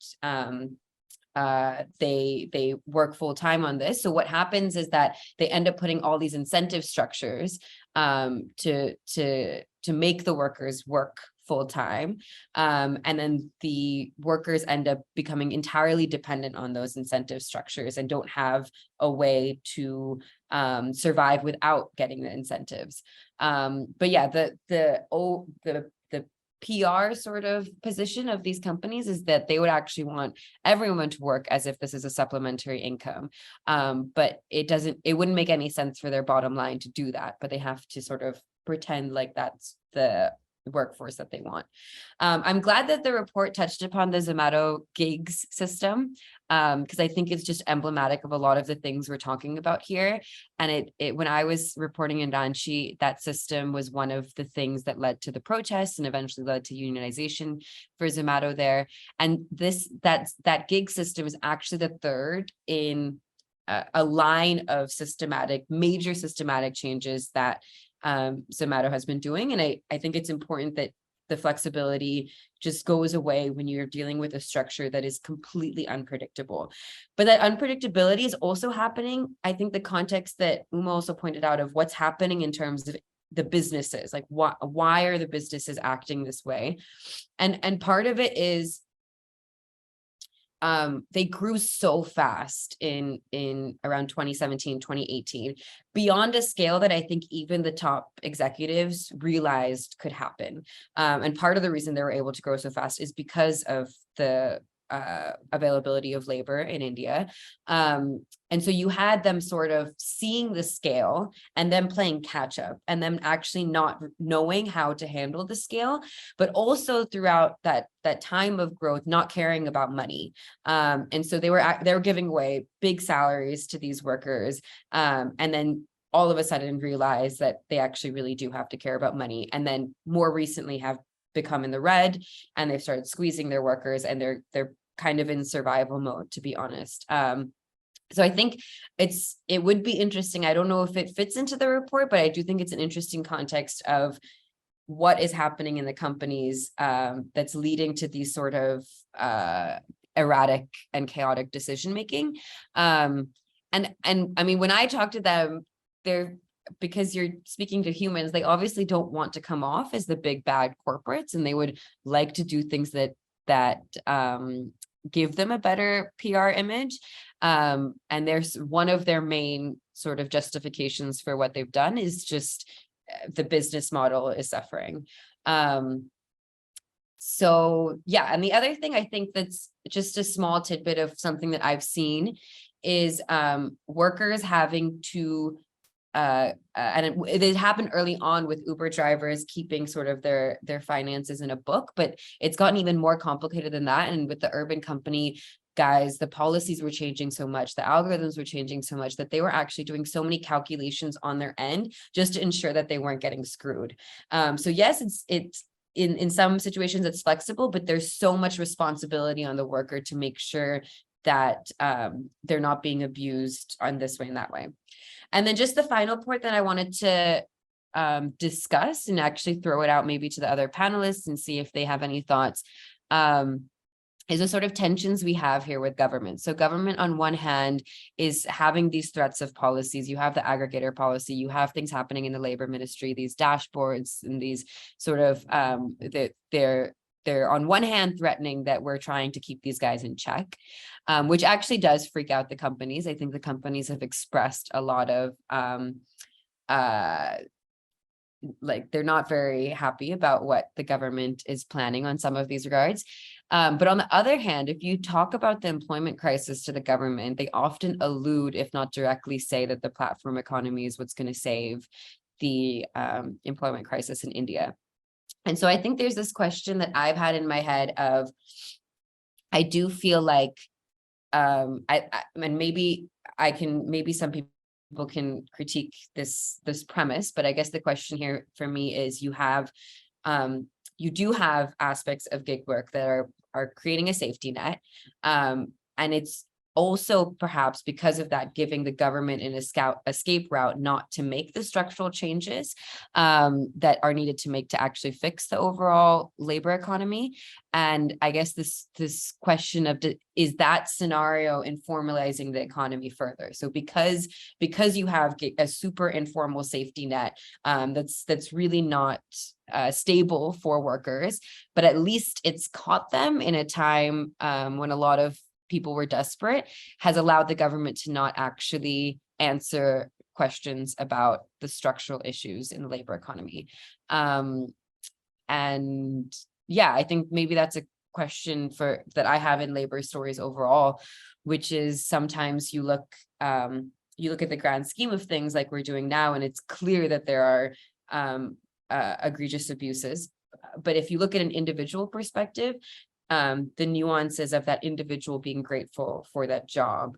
they work full time on this. So what happens is that they end up putting all these incentive structures to make the workers work full time. And then the workers end up becoming entirely dependent on those incentive structures and don't have a way to survive without getting the incentives. But yeah, the PR sort of position of these companies is that they would actually want everyone to work as if this is a supplementary income. But it wouldn't make any sense for their bottom line to do that, but they have to sort of pretend like that's the workforce that they want. I'm glad that the report touched upon the Zomato gigs system, because I think it's just emblematic of a lot of the things we're talking about here. And it when I was reporting in Ranchi, that system was one of the things that led to the protests and eventually led to unionization for Zomato there. And that gig system is actually the third in a line of major systematic changes that Zomato has been doing. And I think it's important that the flexibility just goes away when you're dealing with a structure that is completely unpredictable. But that unpredictability is also happening, I think the context that Uma also pointed out of what's happening in terms of the businesses, like why are the businesses acting this way? And part of it is they grew so fast in around 2017, 2018, beyond a scale that I think even the top executives realized could happen. And part of the reason they were able to grow so fast is because of the availability of labor in India. And so you had them sort of seeing the scale and then playing catch up and then actually not knowing how to handle the scale, but also throughout that time of growth, not caring about money. And so they were giving away big salaries to these workers. And then all of a sudden realize that they actually really do have to care about money. And then more recently have become in the red and they've started squeezing their workers, and they're kind of in survival mode, to be honest. So I think it would be interesting. I don't know if it fits into the report, but I do think it's an interesting context of what is happening in the companies that's leading to these sort of erratic and chaotic decision-making. And I mean, when I talk to them, because you're speaking to humans, they obviously don't want to come off as the big bad corporates, and they would like to do things that give them a better PR image. And there's one of their main sort of justifications for what they've done is just the business model is suffering. So yeah, and the other thing I think that's just a small tidbit of something that I've seen is workers having to and it happened early on with Uber drivers keeping sort of their finances in a book, but it's gotten even more complicated than that. And with the Urban Company, guys, the policies were changing so much, the algorithms were changing so much that they were actually doing so many calculations on their end just to ensure that they weren't getting screwed. So yes, it's in some situations it's flexible, but there's so much responsibility on the worker to make sure that they're not being abused on this way and that way. And then just the final point that I wanted to discuss and actually throw it out maybe to the other panelists and see if they have any thoughts, is the sort of tensions we have here with government. So government on one hand is having these threats of policies. You have the aggregator policy, you have things happening in the labor ministry, these dashboards and these sort of, they're on one hand threatening that we're trying to keep these guys in check, which actually does freak out the companies. I think the companies have expressed a lot of, like they're not very happy about what the government is planning on some of these regards. But on the other hand, if you talk about the employment crisis to the government, they often allude, if not directly say, that the platform economy is what's going to save the employment crisis in India. And so I think there's this question that I've had in my head of, I do feel like, and maybe some people can critique this premise, but I guess the question here for me is you do have aspects of gig work that are creating a safety net, and it's also perhaps because of that giving the government an escape route not to make the structural changes that are needed to make to actually fix the overall labor economy. And I guess this question of, is that scenario informalizing the economy further? So because you have a super informal safety net that's really not stable for workers, but at least it's caught them in a time when a lot of people were desperate, has allowed the government to not actually answer questions about the structural issues in the labor economy. And yeah, I think maybe that's a question that I have in labor stories overall, which is sometimes you look at the grand scheme of things like we're doing now, and it's clear that there are egregious abuses. But if you look at an individual perspective, the nuances of that individual being grateful for that job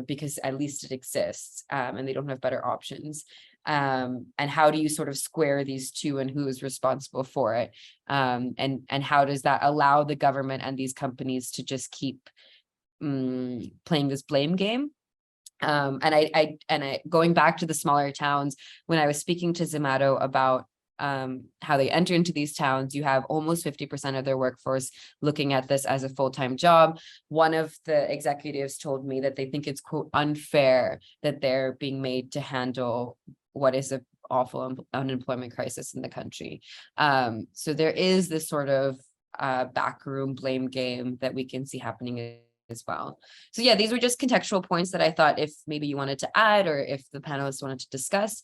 because at least it exists and they don't have better options. And how do you sort of square these two and who is responsible for it? And how does that allow the government and these companies to just keep playing this blame game? And I going back to the smaller towns, when I was speaking to Zomato about how they enter into these towns, you have almost 50% of their workforce looking at this as a full-time job. One of the executives told me that they think it's, quote, unfair that they're being made to handle what is an awful unemployment crisis in the country. So there is this sort of backroom blame game that we can see happening as well. So yeah, these were just contextual points that I thought if maybe you wanted to add or if the panelists wanted to discuss.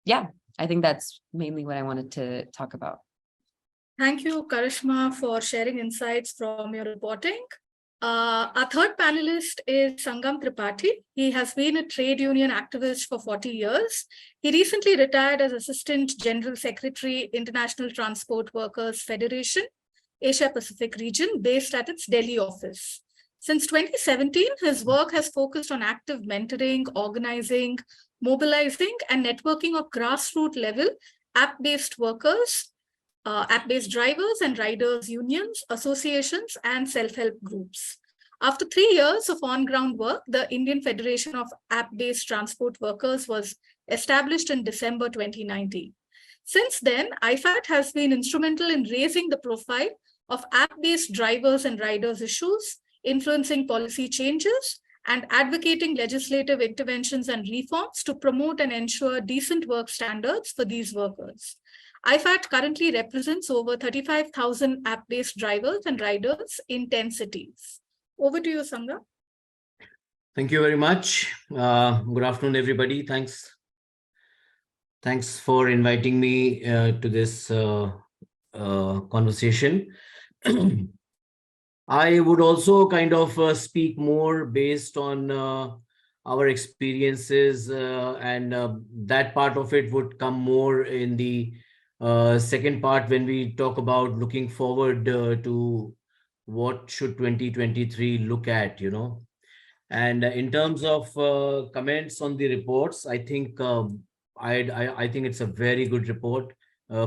Yeah, I think that's mainly what I wanted to talk about. Thank you, Karishma, for sharing insights from your reporting. Our third panelist is Sangam Tripathi. He has been a trade union activist for 40 years. He recently retired as Assistant General Secretary, International Transport Workers Federation, Asia Pacific region, based at its Delhi office. Since 2017, his work has focused on active mentoring, organizing, mobilizing, and networking of grassroots level app-based workers, app-based drivers and riders unions, associations, and self-help groups. After 3 years of on-ground work, the Indian Federation of App-Based Transport Workers was established in December 2019. Since then, IFAT has been instrumental in raising the profile of app-based drivers and riders issues, influencing policy changes, and advocating legislative interventions and reforms to promote and ensure decent work standards for these workers. IFAT currently represents over 35,000 app-based drivers and riders in 10 cities. Over to you, Sangha. Thank you very much. Good afternoon, everybody. Thanks for inviting me to this conversation. I would also kind of speak more based on our experiences and that part of it would come more in the second part when we talk about looking forward to what should 2023 look at, And in terms of comments on the reports, I think I think it's a very good report.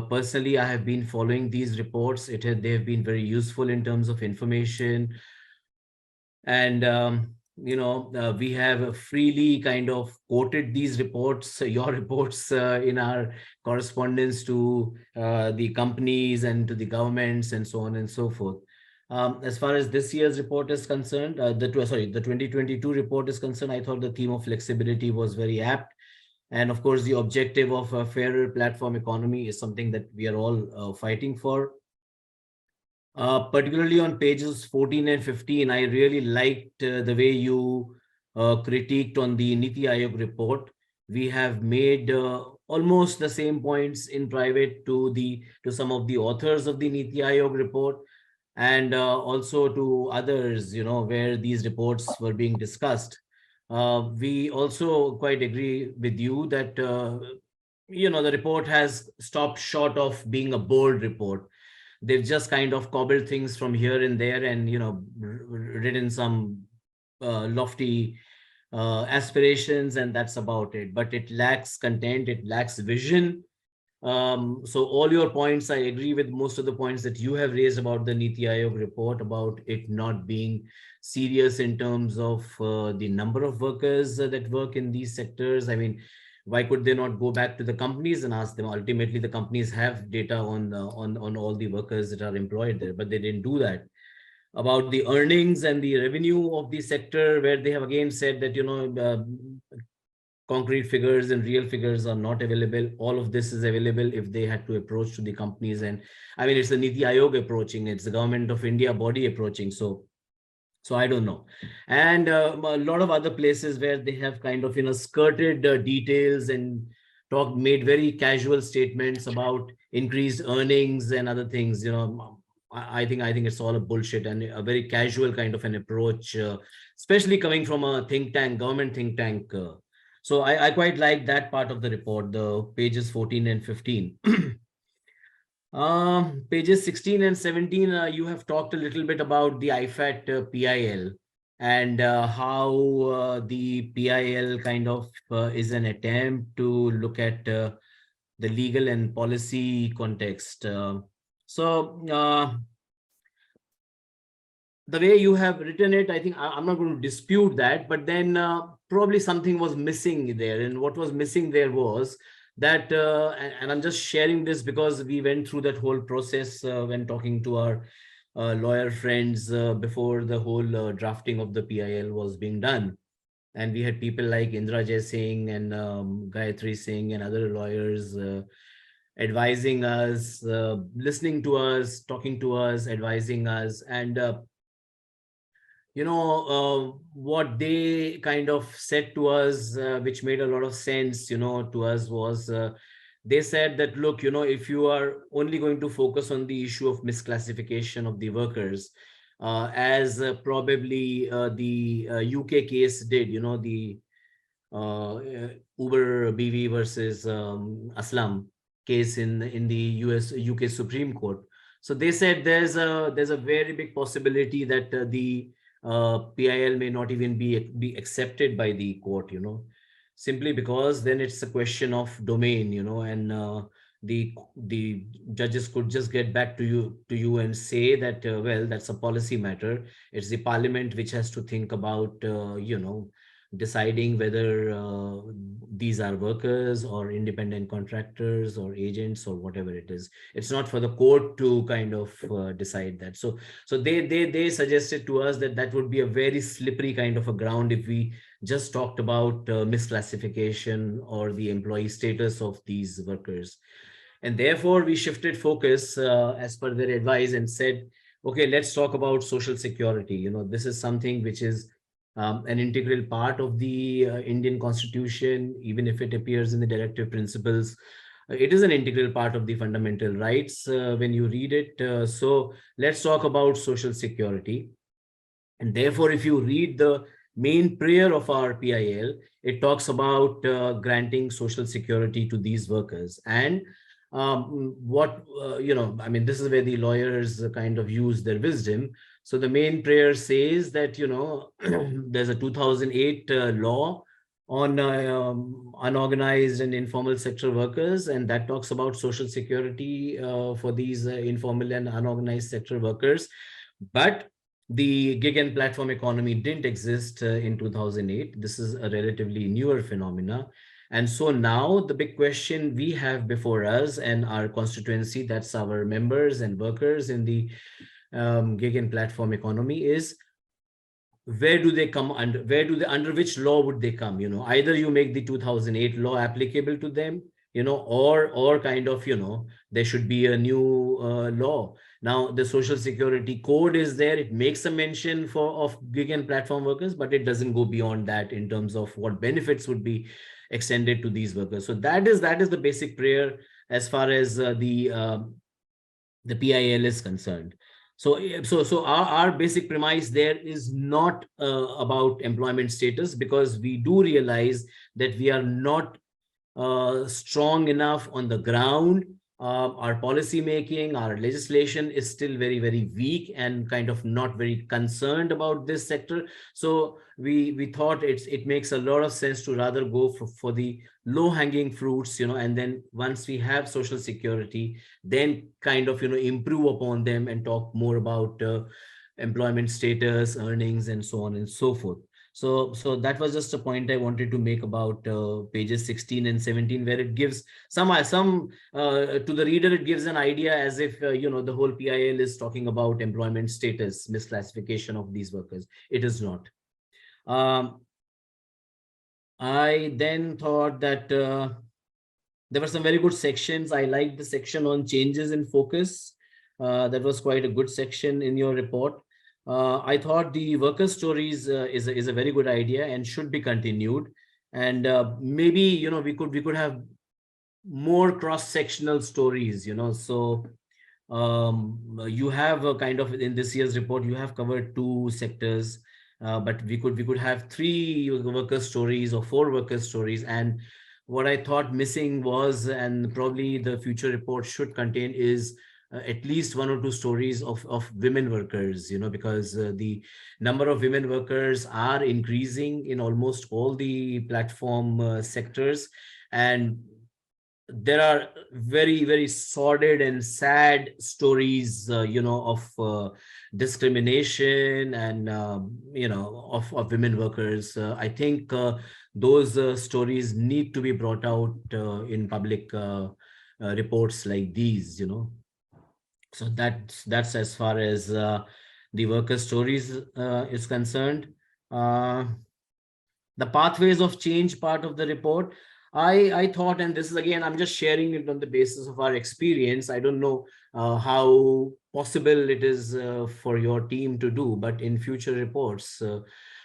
Personally, I have been following these reports. They have been very useful in terms of information, and we have freely kind of quoted these reports, your reports, in our correspondence to the companies and to the governments and so on and so forth. As far as this year's report is concerned, the 2022 report is concerned, I thought the theme of flexibility was very apt. And of course, the objective of a fairer platform economy is something that we are all fighting for. Particularly on pages 14 and 15, I really liked the way you critiqued on the Niti Aayog report. We have made almost the same points in private to some of the authors of the Niti Aayog report, and also to others, where these reports were being discussed. We also quite agree with you that, the report has stopped short of being a bold report. They've just kind of cobbled things from here and there and, written some lofty aspirations, and that's about it. But it lacks content, it lacks vision. So all your points, I agree with most of the points that you have raised about the Niti Aayog report, about it not being serious in terms of the number of workers that work in these sectors. I mean, why could they not go back to the companies and ask them? Ultimately, the companies have data on all the workers that are employed there, but they didn't do that. About the earnings and the revenue of the sector, where they have again said that, concrete figures and real figures are not available. All of this is available if they had to approach to the companies. And I mean, it's the Niti Aayog approaching, it's the Government of India body approaching. So I don't know. And a lot of other places where they have kind of, skirted details and made very casual statements about increased earnings and other things, I think it's all a bullshit and a very casual kind of an approach, especially coming from a think tank, government think tank. So I quite like that part of the report, the pages 14 and 15. Pages 16 and 17, you have talked a little bit about the IFAT PIL and how the PIL kind of is an attempt to look at the legal and policy context. The way you have written it, I think I'm not going to dispute that, but then probably something was missing there. And what was missing there was that, and I'm just sharing this because we went through that whole process when talking to our lawyer friends before the whole drafting of the PIL was being done. And we had people like Indra Jay Singh and Gayatri Singh and other lawyers advising us, listening to us, talking to us, advising us. And what they kind of said to us, which made a lot of sense, to us was, they said that, look, if you are only going to focus on the issue of misclassification of the workers, as probably the UK case did, the Uber BV versus Aslam case in the UK Supreme Court. So they said there's a very big possibility that the PIL may not even be accepted by the court, simply because then it's a question of domain, and the judges could just get back to you and say that, well, that's a policy matter. It's the parliament which has to think about, deciding whether these are workers or independent contractors or agents or whatever it is. It's not for the court to kind of decide that. So they suggested to us that would be a very slippery kind of a ground if we just talked about misclassification or the employee status of these workers. And therefore we shifted focus as per their advice and said, okay, let's talk about social security. This is something which is an integral part of the Indian Constitution, even if it appears in the directive principles. It is an integral part of the fundamental rights when you read it. So let's talk about social security. And therefore, if you read the main prayer of our PIL, it talks about granting social security to these workers. And this is where the lawyers kind of use their wisdom. So the main prayer says that, you know, there's a 2008 law on unorganized and informal sector workers, and that talks about social security for these informal and unorganized sector workers. But the gig and platform economy didn't exist in 2008. This is a relatively newer phenomena. And so now the big question we have before us and our constituency, that's our members and workers in the gig and platform economy, is where do they come under, under which law would they come? You know, either you make the 2008 law applicable to them, you know, or kind of, you know, there should be a new law. Now the social security code is there, it makes a mention of gig and platform workers, but it doesn't go beyond that in terms of what benefits would be extended to these workers. So that is the basic prayer as far as the PIL is concerned. So our basic premise there is not about employment status, because we do realize that we are not strong enough on the ground. Our policy making, our legislation is still very, very weak and kind of not very concerned about this sector. So we thought it makes a lot of sense to rather go for the low hanging fruits, you know, and then once we have social security, then kind of, you know, improve upon them and talk more about employment status, earnings, and so on and so forth. So that was just a point I wanted to make about pages 16 and 17, where it gives some to the reader, it gives an idea as if, you know, the whole PIL is talking about employment status, misclassification of these workers. It is not. I then thought that there were some very good sections. I liked the section on changes in focus. That was quite a good section in your report. I thought the worker stories is a very good idea and should be continued. And maybe, you know, we could have more cross-sectional stories, you know. So you have a kind of, in this year's report, you have covered 2 sectors, but we could have 3 worker stories or 4 worker stories. And what I thought missing was, and probably the future report should contain, is at least 1 or 2 stories of women workers, you know, because the number of women workers are increasing in almost all the platform sectors. And there are very, very sordid and sad stories, you know, of discrimination and, you know, of women workers. I think those stories need to be brought out in public reports like these, you know. So that's as far as the worker stories is concerned. The pathways of change part of the report, I thought, and this is again, I'm just sharing it on the basis of our experience. I don't know how possible it is for your team to do, but in future reports,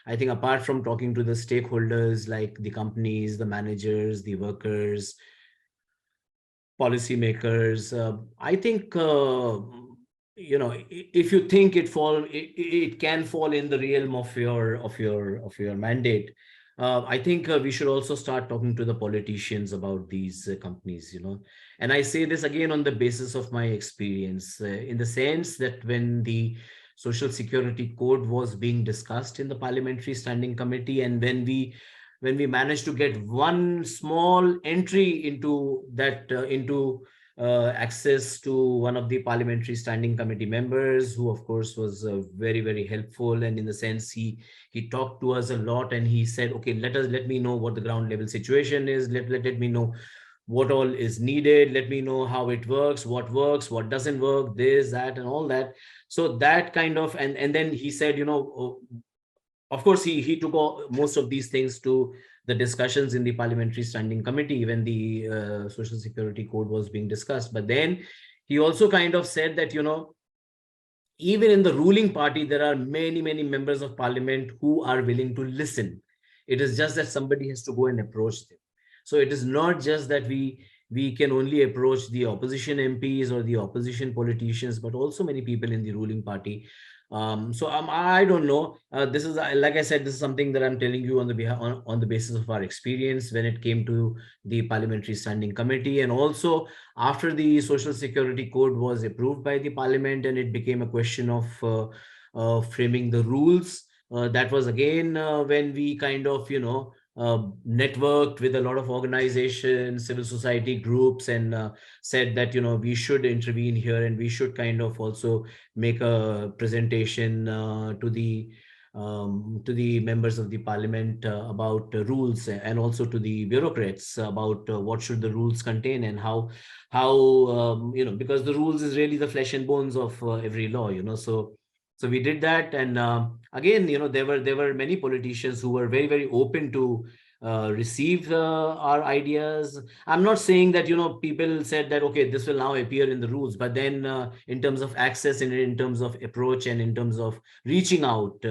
I think apart from talking to the stakeholders like the companies, the managers, the workers, policymakers, I think, you know, if you think it can fall in the realm of your mandate, I think we should also start talking to the politicians about these companies, you know. And I say this again on the basis of my experience, in the sense that when the Social Security Code was being discussed in the Parliamentary Standing Committee, and when we managed to get one small entry into that, access to one of the Parliamentary Standing Committee members, who of course was very, very helpful. And in the sense, he talked to us a lot, and he said, okay, let me know what the ground level situation is. Let me know what all is needed. Let me know how it works, what doesn't work, this, that, and all that. So that kind of, and then he said, you know, of course, he took most of these things to the discussions in the Parliamentary Standing Committee when the Social Security Code was being discussed. But then he also kind of said that, you know, even in the ruling party, there are many, many members of parliament who are willing to listen. It is just that somebody has to go and approach them. So it is not just that we can only approach the opposition MPs or the opposition politicians, but also many people in the ruling party. So I don't know. This is, like I said, this is something that I'm telling you on the basis of our experience when it came to the Parliamentary Standing Committee, and also after the Social Security Code was approved by the Parliament, and it became a question of framing the rules. That was again when we kind of, networked with a lot of organizations, civil society groups, and said that, we should intervene here and we should kind of also make a presentation to the members of the parliament about rules, and also to the bureaucrats about what should the rules contain, and how because the rules is really the flesh and bones of every law, so we did that. And again, there were many politicians who were very, very open to receive our ideas. I'm not saying that, people said that, okay, this will now appear in the rules, but then in terms of access and in terms of approach and in terms of reaching out.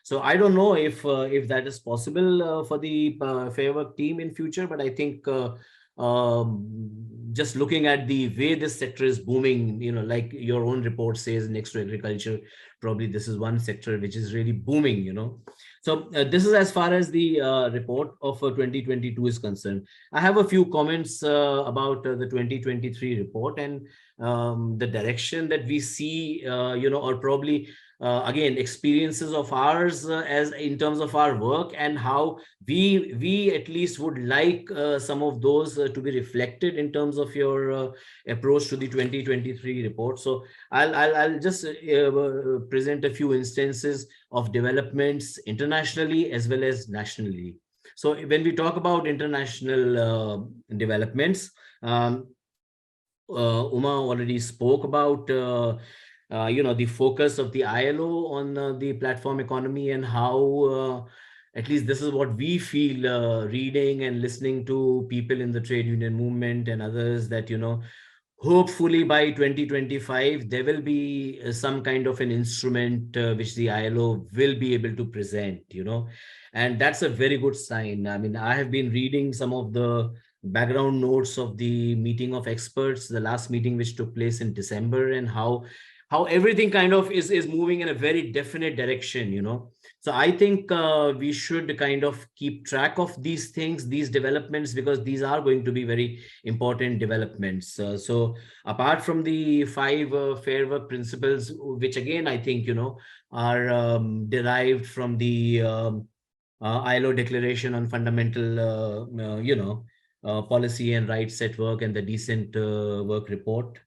So I don't know if that is possible for the Fairwork team in future, but I think just looking at the way this sector is booming, like your own report says, next to agriculture, probably this is one sector which is really booming, So this is as far as the report of 2022 is concerned. I have a few comments about the 2023 report and the direction that we see, or probably again, experiences of ours as in terms of our work, and how we at least would like some of those to be reflected in terms of your approach to the 2023 report. So I'll just present a few instances of developments internationally as well as nationally. So when we talk about international developments, Uma already spoke about the focus of the ILO on the platform economy, and how at least this is what we feel reading and listening to people in the trade union movement and others, that hopefully by 2025 there will be some kind of an instrument which the ILO will be able to present, and that's a very good sign. I mean, I have been reading some of the background notes of the meeting of experts, the last meeting which took place in December, and how everything kind of is moving in a very definite direction, So I think we should kind of keep track of these things, these developments, because these are going to be very important developments. So apart from the 5 Fairwork principles, which again, I think, are derived from the ILO Declaration on Fundamental, Policy and Rights at Work and the Decent Work Report.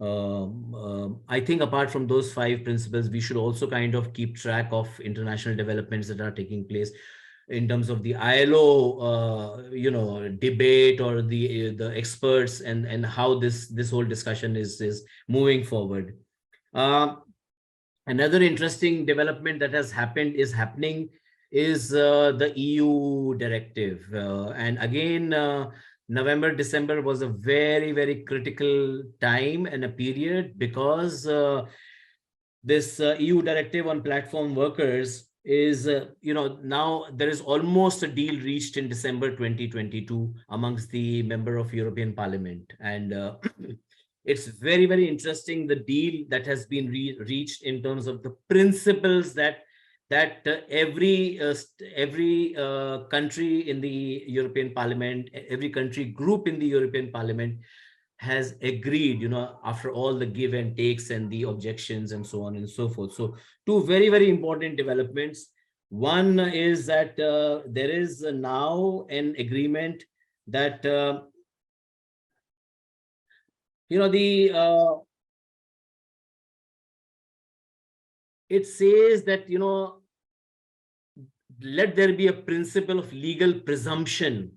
I think apart from those 5 principles, we should also kind of keep track of international developments that are taking place in terms of the ILO, debate, or the experts, and how this whole discussion is moving forward. Another interesting development that has happened is the EU directive, and again. November, December was a very, very critical time and a period, because this EU directive on platform workers is, now there is almost a deal reached in December 2022 amongst the member of European Parliament. And it's very, very interesting, the deal that has been reached in terms of the principles that every country in the European Parliament, every country group in the European Parliament has agreed, after all the give and takes and the objections and so on and so forth. So 2 very, very important developments. One is that there is now an agreement that, it says that, let there be a principle of legal presumption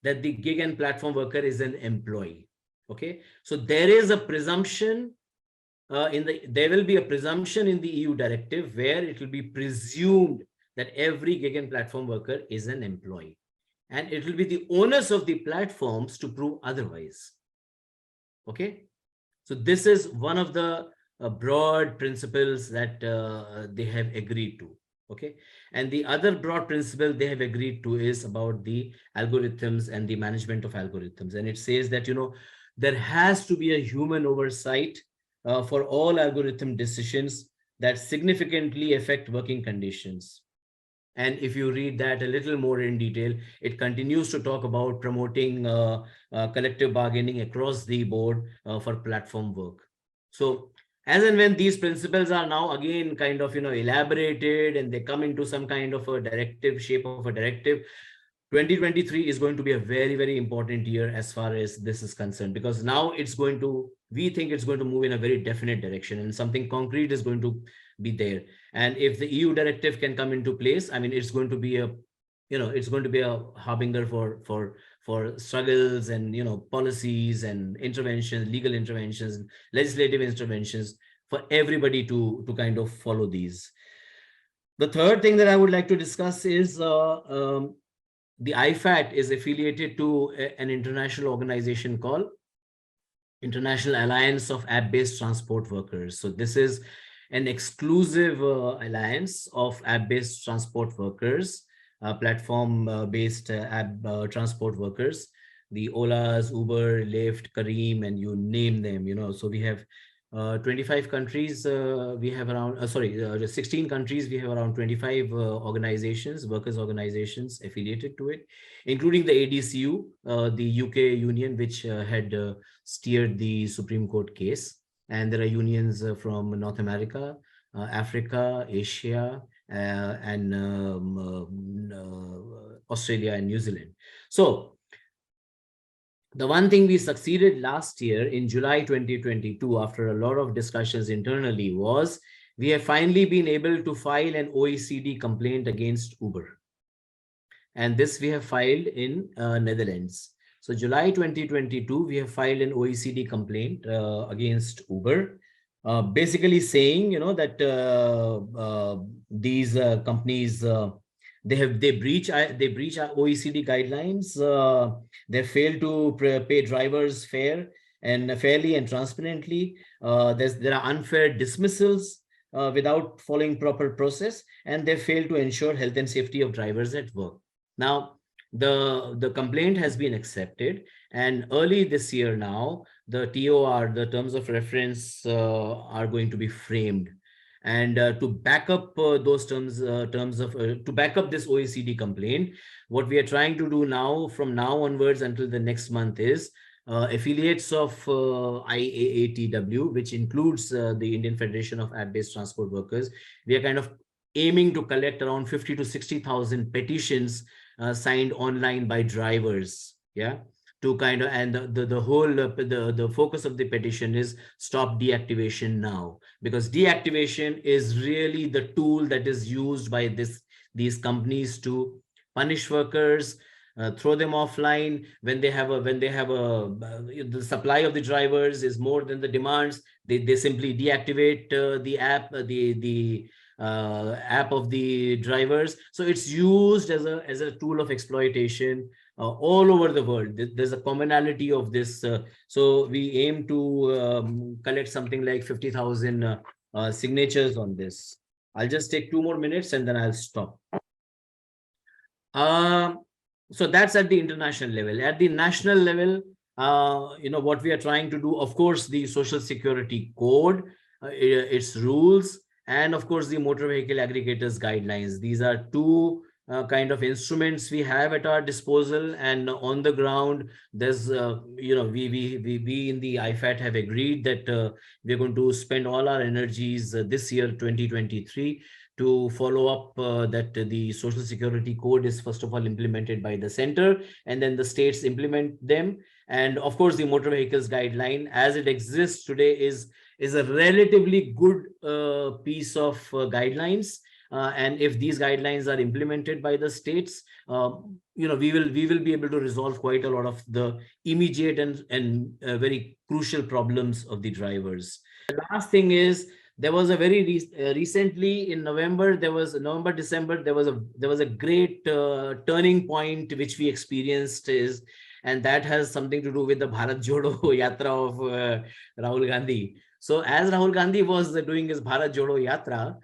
that the gig and platform worker is an employee. Okay, so there is a presumption there will be a presumption in the EU directive where it will be presumed that every gig and platform worker is an employee, and it will be the onus of the platforms to prove otherwise. Okay, so this is one of the broad principles that they have agreed to. Okay, and the other broad principle they have agreed to is about the algorithms and the management of algorithms, and it says that there has to be a human oversight for all algorithm decisions that significantly affect working conditions. And if you read that a little more in detail, it continues to talk about promoting collective bargaining across the board for platform work. So as and when these principles are now again kind of, elaborated and they come into some kind of a directive, shape of a directive, 2023 is going to be a very, very important year as far as this is concerned, because now we think it's going to move in a very definite direction and something concrete is going to be there. And if the EU directive can come into place, I mean, it's going to be a harbinger for struggles and, policies and interventions, legal interventions, legislative interventions for everybody to kind of follow these. The third thing that I would like to discuss is the IFAT is affiliated to an international organization called International Alliance of App-Based Transport Workers. So this is an exclusive alliance of app-based transport workers, platform-based app transport workers, the Olas, Uber, Lyft, Careem, and you name them, So we have 25 countries, we have around, 16 countries, we have around 25 organizations, workers organizations affiliated to it, including the ADCU, the UK union, which had steered the Supreme Court case. And there are unions from North America, Africa, Asia, and Australia and New Zealand. So the one thing we succeeded last year in July 2022, after a lot of discussions internally, was we have finally been able to file an OECD complaint against Uber. And this we have filed in Netherlands. So July 2022, we have filed an OECD complaint against Uber, basically saying, that these companies, they breach our OECD guidelines. They fail to pay drivers fairly and transparently. There are unfair dismissals without following proper process, and they fail to ensure health and safety of drivers at work. Now, the complaint has been accepted, and early this year now, the TOR, the terms of reference, are going to be framed. And to back up those to back up this OECD complaint, what we are trying to do now, from now onwards until the next month, is affiliates of IIITW, which includes the Indian Federation of App-Based Transport Workers. We are kind of aiming to collect around 50 to 60,000 petitions signed online by drivers. Yeah. To kind of, and the whole the focus of the petition is stop deactivation now, because deactivation is really the tool that is used by these companies to punish workers, throw them offline when they have the supply of the drivers is more than the demands. They simply deactivate the app, the app of the drivers. So it's used as a tool of exploitation all over the world. There's a commonality of this. So we aim to collect something like 50,000 signatures on this. I'll just take 2 more minutes and then I'll stop. So that's at the international level. At the national level, what we are trying to do, of course, the Social Security Code, its rules, and of course, the Motor Vehicle Aggregators Guidelines. These are 2 kind of instruments we have at our disposal, and on the ground, there's we in the IFAT have agreed that we're going to spend all our energies this year, 2023, to follow up that the Social Security Code is first of all implemented by the center, and then the states implement them. And of course, the Motor Vehicles Guideline, as it exists today, is a relatively good piece of guidelines. And if these guidelines are implemented by the states, we will be able to resolve quite a lot of the immediate and very crucial problems of the drivers. The last thing is, there was a very recently in November, December, there was a great turning point which we experienced, and that has something to do with the Bharat Jodo Yatra of Rahul Gandhi. So as Rahul Gandhi was doing his Bharat Jodo Yatra,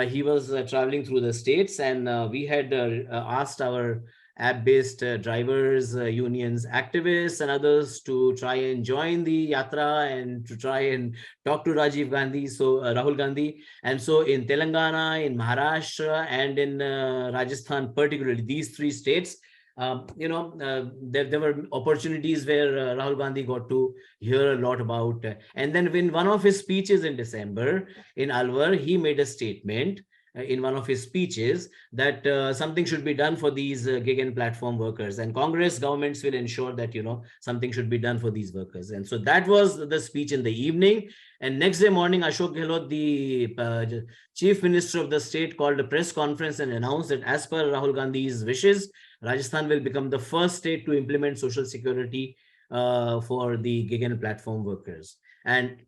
he was traveling through the states, and we had asked our app-based drivers, unions, activists, and others to try and join the yatra and to try and talk to Rahul Gandhi. And so in Telangana, in Maharashtra, and in Rajasthan, particularly these 3 states, there were opportunities where Rahul Gandhi got to hear a lot about. And then in one of his speeches in December in Alwar, he made a statement in one of his speeches that something should be done for these gig and platform workers, and Congress governments will ensure that something should be done for these workers. And so that was the speech in the evening. And next day morning, Ashok Gehlot, the chief minister of the state, called a press conference and announced that as per Rahul Gandhi's wishes, Rajasthan will become the first state to implement social security for the gig and platform workers. And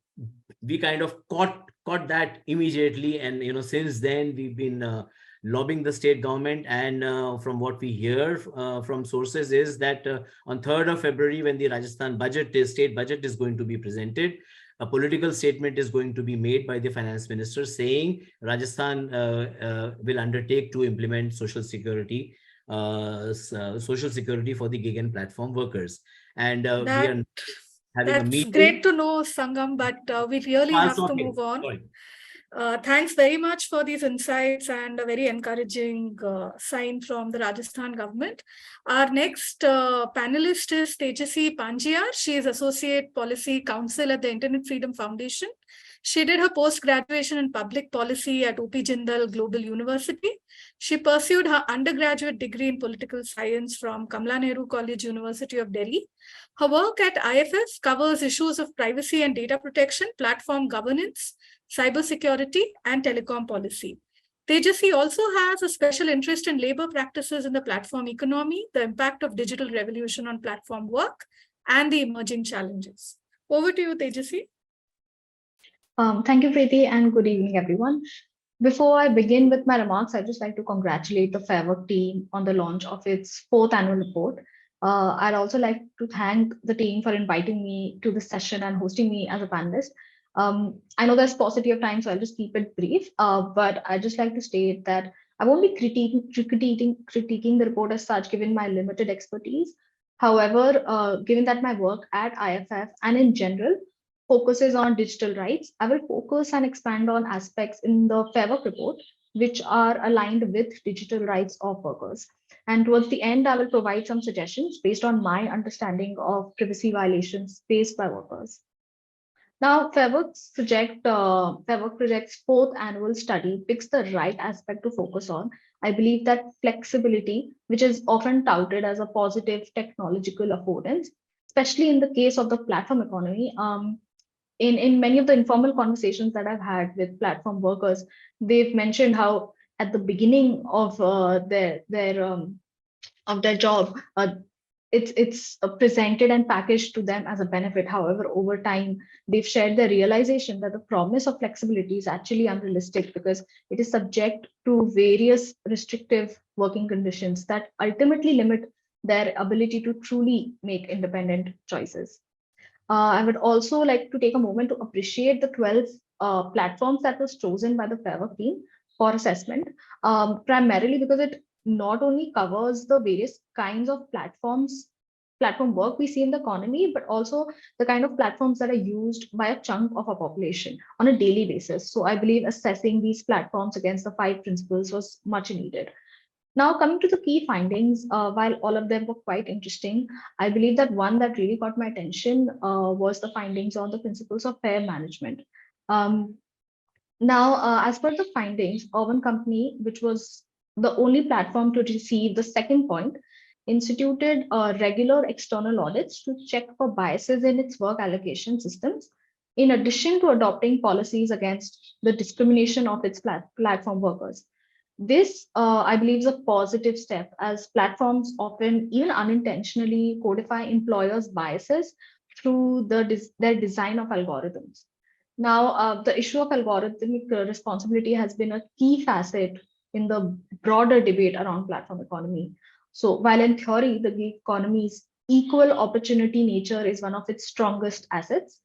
we kind of caught that immediately. And since then we've been lobbying the state government. And from what we hear from sources is that on 3rd of February, when the Rajasthan state budget is going to be presented, a political statement is going to be made by the finance minister saying Rajasthan will undertake to implement social security for the gig and platform workers. And we are having a meeting. That's great to know, Sangam, but we really have to move on. Sorry. Thanks very much for these insights and a very encouraging sign from the Rajasthan government. Our next panelist is Tejasvi Panjiyar. She is Associate Policy Counsel at the Internet Freedom Foundation. She did her post-graduation in public policy at UP Jindal Global University. She pursued her undergraduate degree in political science from Kamala Nehru College, University of Delhi. Her work at IFF covers issues of privacy and data protection, platform governance, cybersecurity, and telecom policy. Tejasvi also has a special interest in labor practices in the platform economy, the impact of digital revolution on platform work, and the emerging challenges. Over to you, Tejasvi. Thank you, Preeti, and good evening, everyone. Before I begin with my remarks, I'd just like to congratulate the Fairwork team on the launch of its 4th annual report. I'd also like to thank the team for inviting me to this session and hosting me as a panelist. I know there's paucity of time, so I'll just keep it brief, but I'd just like to state that I won't be critiquing the report as such, given my limited expertise. However, given that my work at IFF and in general focuses on digital rights, I will focus and expand on aspects in the Fairwork report which are aligned with digital rights of workers. And towards the end, I will provide some suggestions based on my understanding of privacy violations faced by workers. Now, Fairwork Project's 4th annual study picks the right aspect to focus on. I believe that flexibility, which is often touted as a positive technological affordance, especially in the case of the platform economy, in many of the informal conversations that I've had with platform workers, they've mentioned how at the beginning of their job, it's presented and packaged to them as a benefit. However, over time, they've shared the realization that the promise of flexibility is actually unrealistic because it is subject to various restrictive working conditions that ultimately limit their ability to truly make independent choices. I would also like to take a moment to appreciate the 12 platforms that was chosen by the Fairwork team for assessment, primarily because it not only covers the various kinds of platform work we see in the economy, but also the kind of platforms that are used by a chunk of our population on a daily basis. So I believe assessing these platforms against the 5 principles was much needed. Now, coming to the key findings, while all of them were quite interesting, I believe that one that really got my attention was the findings on the principles of fair management. As per the findings, Urban Company, which was the only platform to receive the 2nd point, instituted regular external audits to check for biases in its work allocation systems, in addition to adopting policies against the discrimination of its platform workers. This, I believe, is a positive step, as platforms often, even unintentionally, codify employers' biases through their design of algorithms. Now, the issue of algorithmic responsibility has been a key facet in the broader debate around platform economy. So while in theory, the gig economy's equal opportunity nature is one of its strongest assets,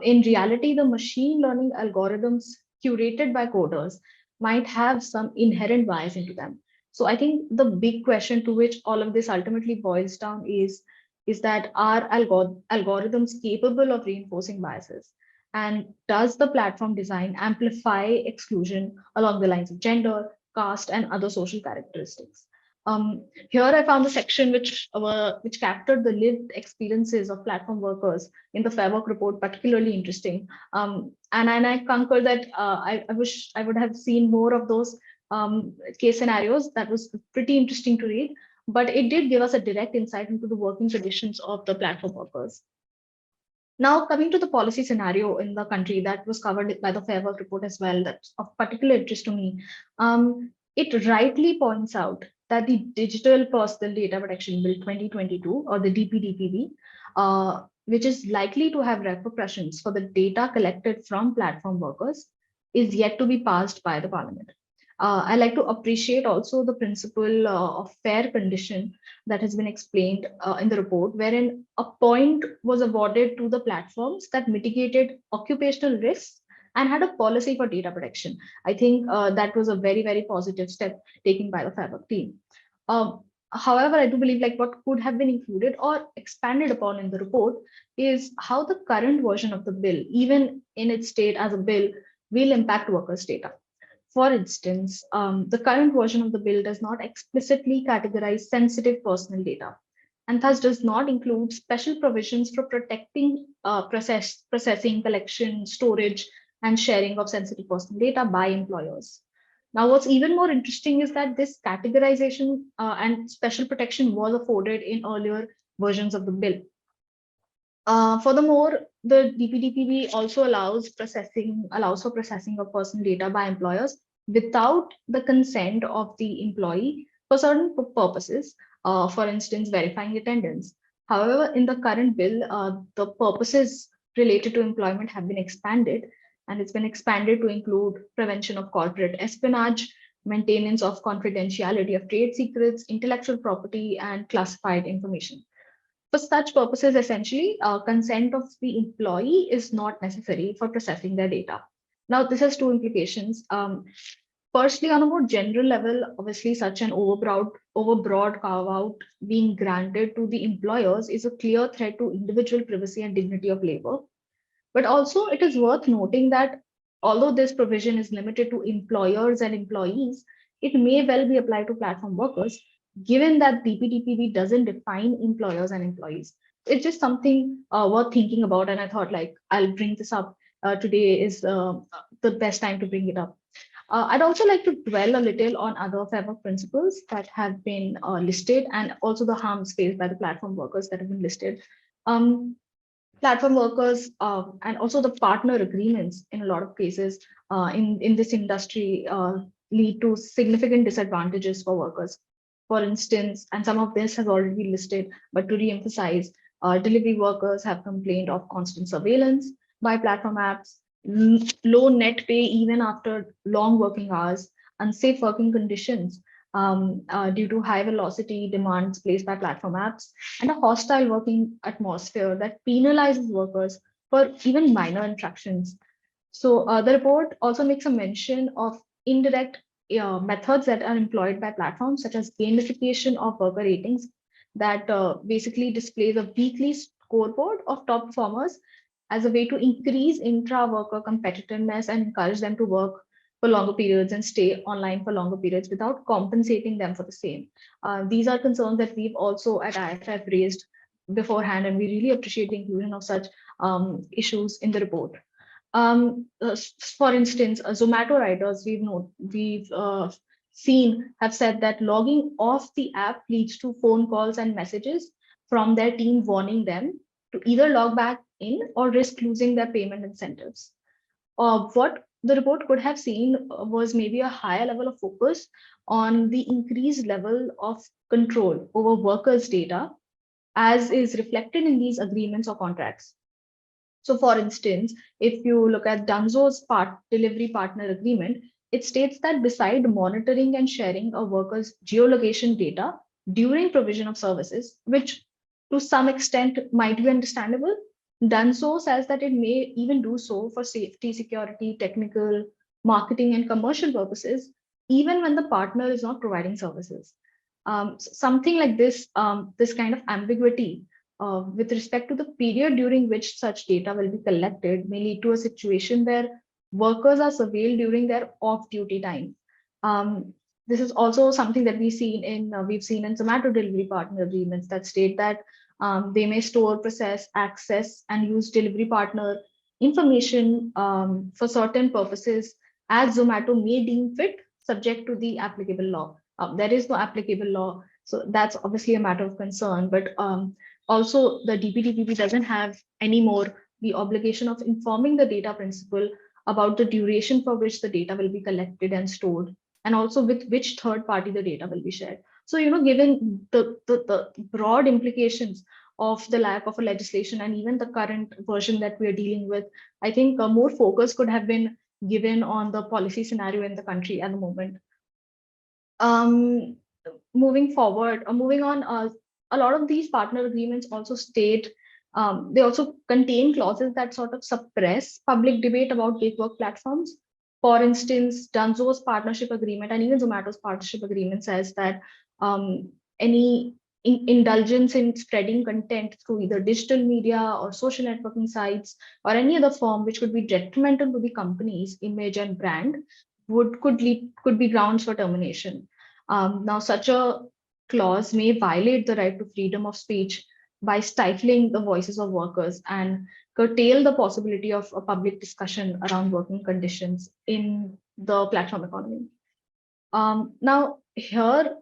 in reality, the machine learning algorithms curated by coders might have some inherent bias into them. So I think the big question to which all of this ultimately boils down is that are algorithms capable of reinforcing biases? And does the platform design amplify exclusion along the lines of gender, caste, and other social characteristics? Here I found the section which captured the lived experiences of platform workers in the Fairwork report particularly interesting. And I concur that I wish I would have seen more of those case scenarios. That was pretty interesting to read, but it did give us a direct insight into the working conditions of the platform workers. Now, coming to the policy scenario in the country that was covered by the Fairwork report as well, that's of particular interest to me. It rightly points out that the Digital Personal Data Protection Bill 2022, or the DPDPB, which is likely to have repercussions for the data collected from platform workers, is yet to be passed by the Parliament. I like to appreciate also the principle of fair condition that has been explained in the report, wherein a point was awarded to the platforms that mitigated occupational risks and had a policy for data protection. I think that was a very, very positive step taken by the Fairwork team. However, I do believe like what could have been included or expanded upon in the report is how the current version of the bill, even in its state as a bill, will impact workers' data. For instance, the current version of the bill does not explicitly categorize sensitive personal data, and thus does not include special provisions for protecting processing, collection, storage, and sharing of sensitive personal data by employers. Now, what's even more interesting is that this categorization and special protection was afforded in earlier versions of the bill. Furthermore, the DPDPB also allows for processing of personal data by employers without the consent of the employee for certain purposes, for instance, verifying attendance. However, in the current bill, the purposes related to employment have been expanded, and it's been expanded to include prevention of corporate espionage, maintenance of confidentiality of trade secrets, intellectual property, and classified information. For such purposes, essentially, consent of the employee is not necessary for processing their data. Now, this has two implications. Firstly, on a more general level, obviously, such an overbroad carve-out being granted to the employers is a clear threat to individual privacy and dignity of labor. But also, it is worth noting that although this provision is limited to employers and employees, it may well be applied to platform workers, given that DPDPB doesn't define employers and employees. It's just something worth thinking about, and I thought like I'll bring this up today is the best time to bring it up. I'd also like to dwell a little on other Fairwork principles that have been listed, and also the harms faced by the platform workers that have been listed. Platform workers and also the partner agreements in a lot of cases in this industry lead to significant disadvantages for workers. For instance, and some of this has already been listed, but to re-emphasize, delivery workers have complained of constant surveillance by platform apps, low net pay even after long working hours, unsafe working conditions due to high velocity demands placed by platform apps, and a hostile working atmosphere that penalizes workers for even minor infractions. So the report also makes a mention of indirect methods that are employed by platforms, such as gamification of worker ratings that basically displays a weekly scoreboard of top performers as a way to increase intra-worker competitiveness and encourage them to work for longer periods and stay online for longer periods without compensating them for the same. These are concerns that we've also at IIF raised beforehand, and we really appreciate the inclusion of such issues in the report. For instance, Zomato riders we've seen have said that logging off the app leads to phone calls and messages from their team warning them to either log back in or risk losing their payment incentives. What the report could have seen was maybe a higher level of focus on the increased level of control over workers' data, as is reflected in these agreements or contracts. So for instance, if you look at Dunzo's delivery partner agreement, it states that beside monitoring and sharing a worker's geolocation data during provision of services, which to some extent might be understandable, Dunzo says that it may even do so for safety, security, technical, marketing, and commercial purposes, even when the partner is not providing services. Something like this, this kind of ambiguity with respect to the period during which such data will be collected may lead to a situation where workers are surveilled during their off-duty time. this is also something that we've seen in Zomato delivery partner agreements that state that they may store, process, access, and use delivery partner information for certain purposes as Zomato may deem fit, subject to the applicable law. There is no applicable law, so that's obviously a matter of concern. But also, the DPDPP doesn't have anymore the obligation of informing the data principal about the duration for which the data will be collected and stored, and also with which third party the data will be shared. So, given the broad implications of the lack of a legislation and even the current version that we are dealing with, I think more focus could have been given on the policy scenario in the country at the moment. Moving on, a lot of these partner agreements also state, they also contain clauses that sort of suppress public debate about gig work platforms. For instance, Dunzo's partnership agreement and even Zomato's partnership agreement says that any indulgence in spreading content through either digital media or social networking sites or any other form which could be detrimental to the company's image and brand could be grounds for termination. Now, such a clause may violate the right to freedom of speech by stifling the voices of workers and curtail the possibility of a public discussion around working conditions in the platform economy. Now, here,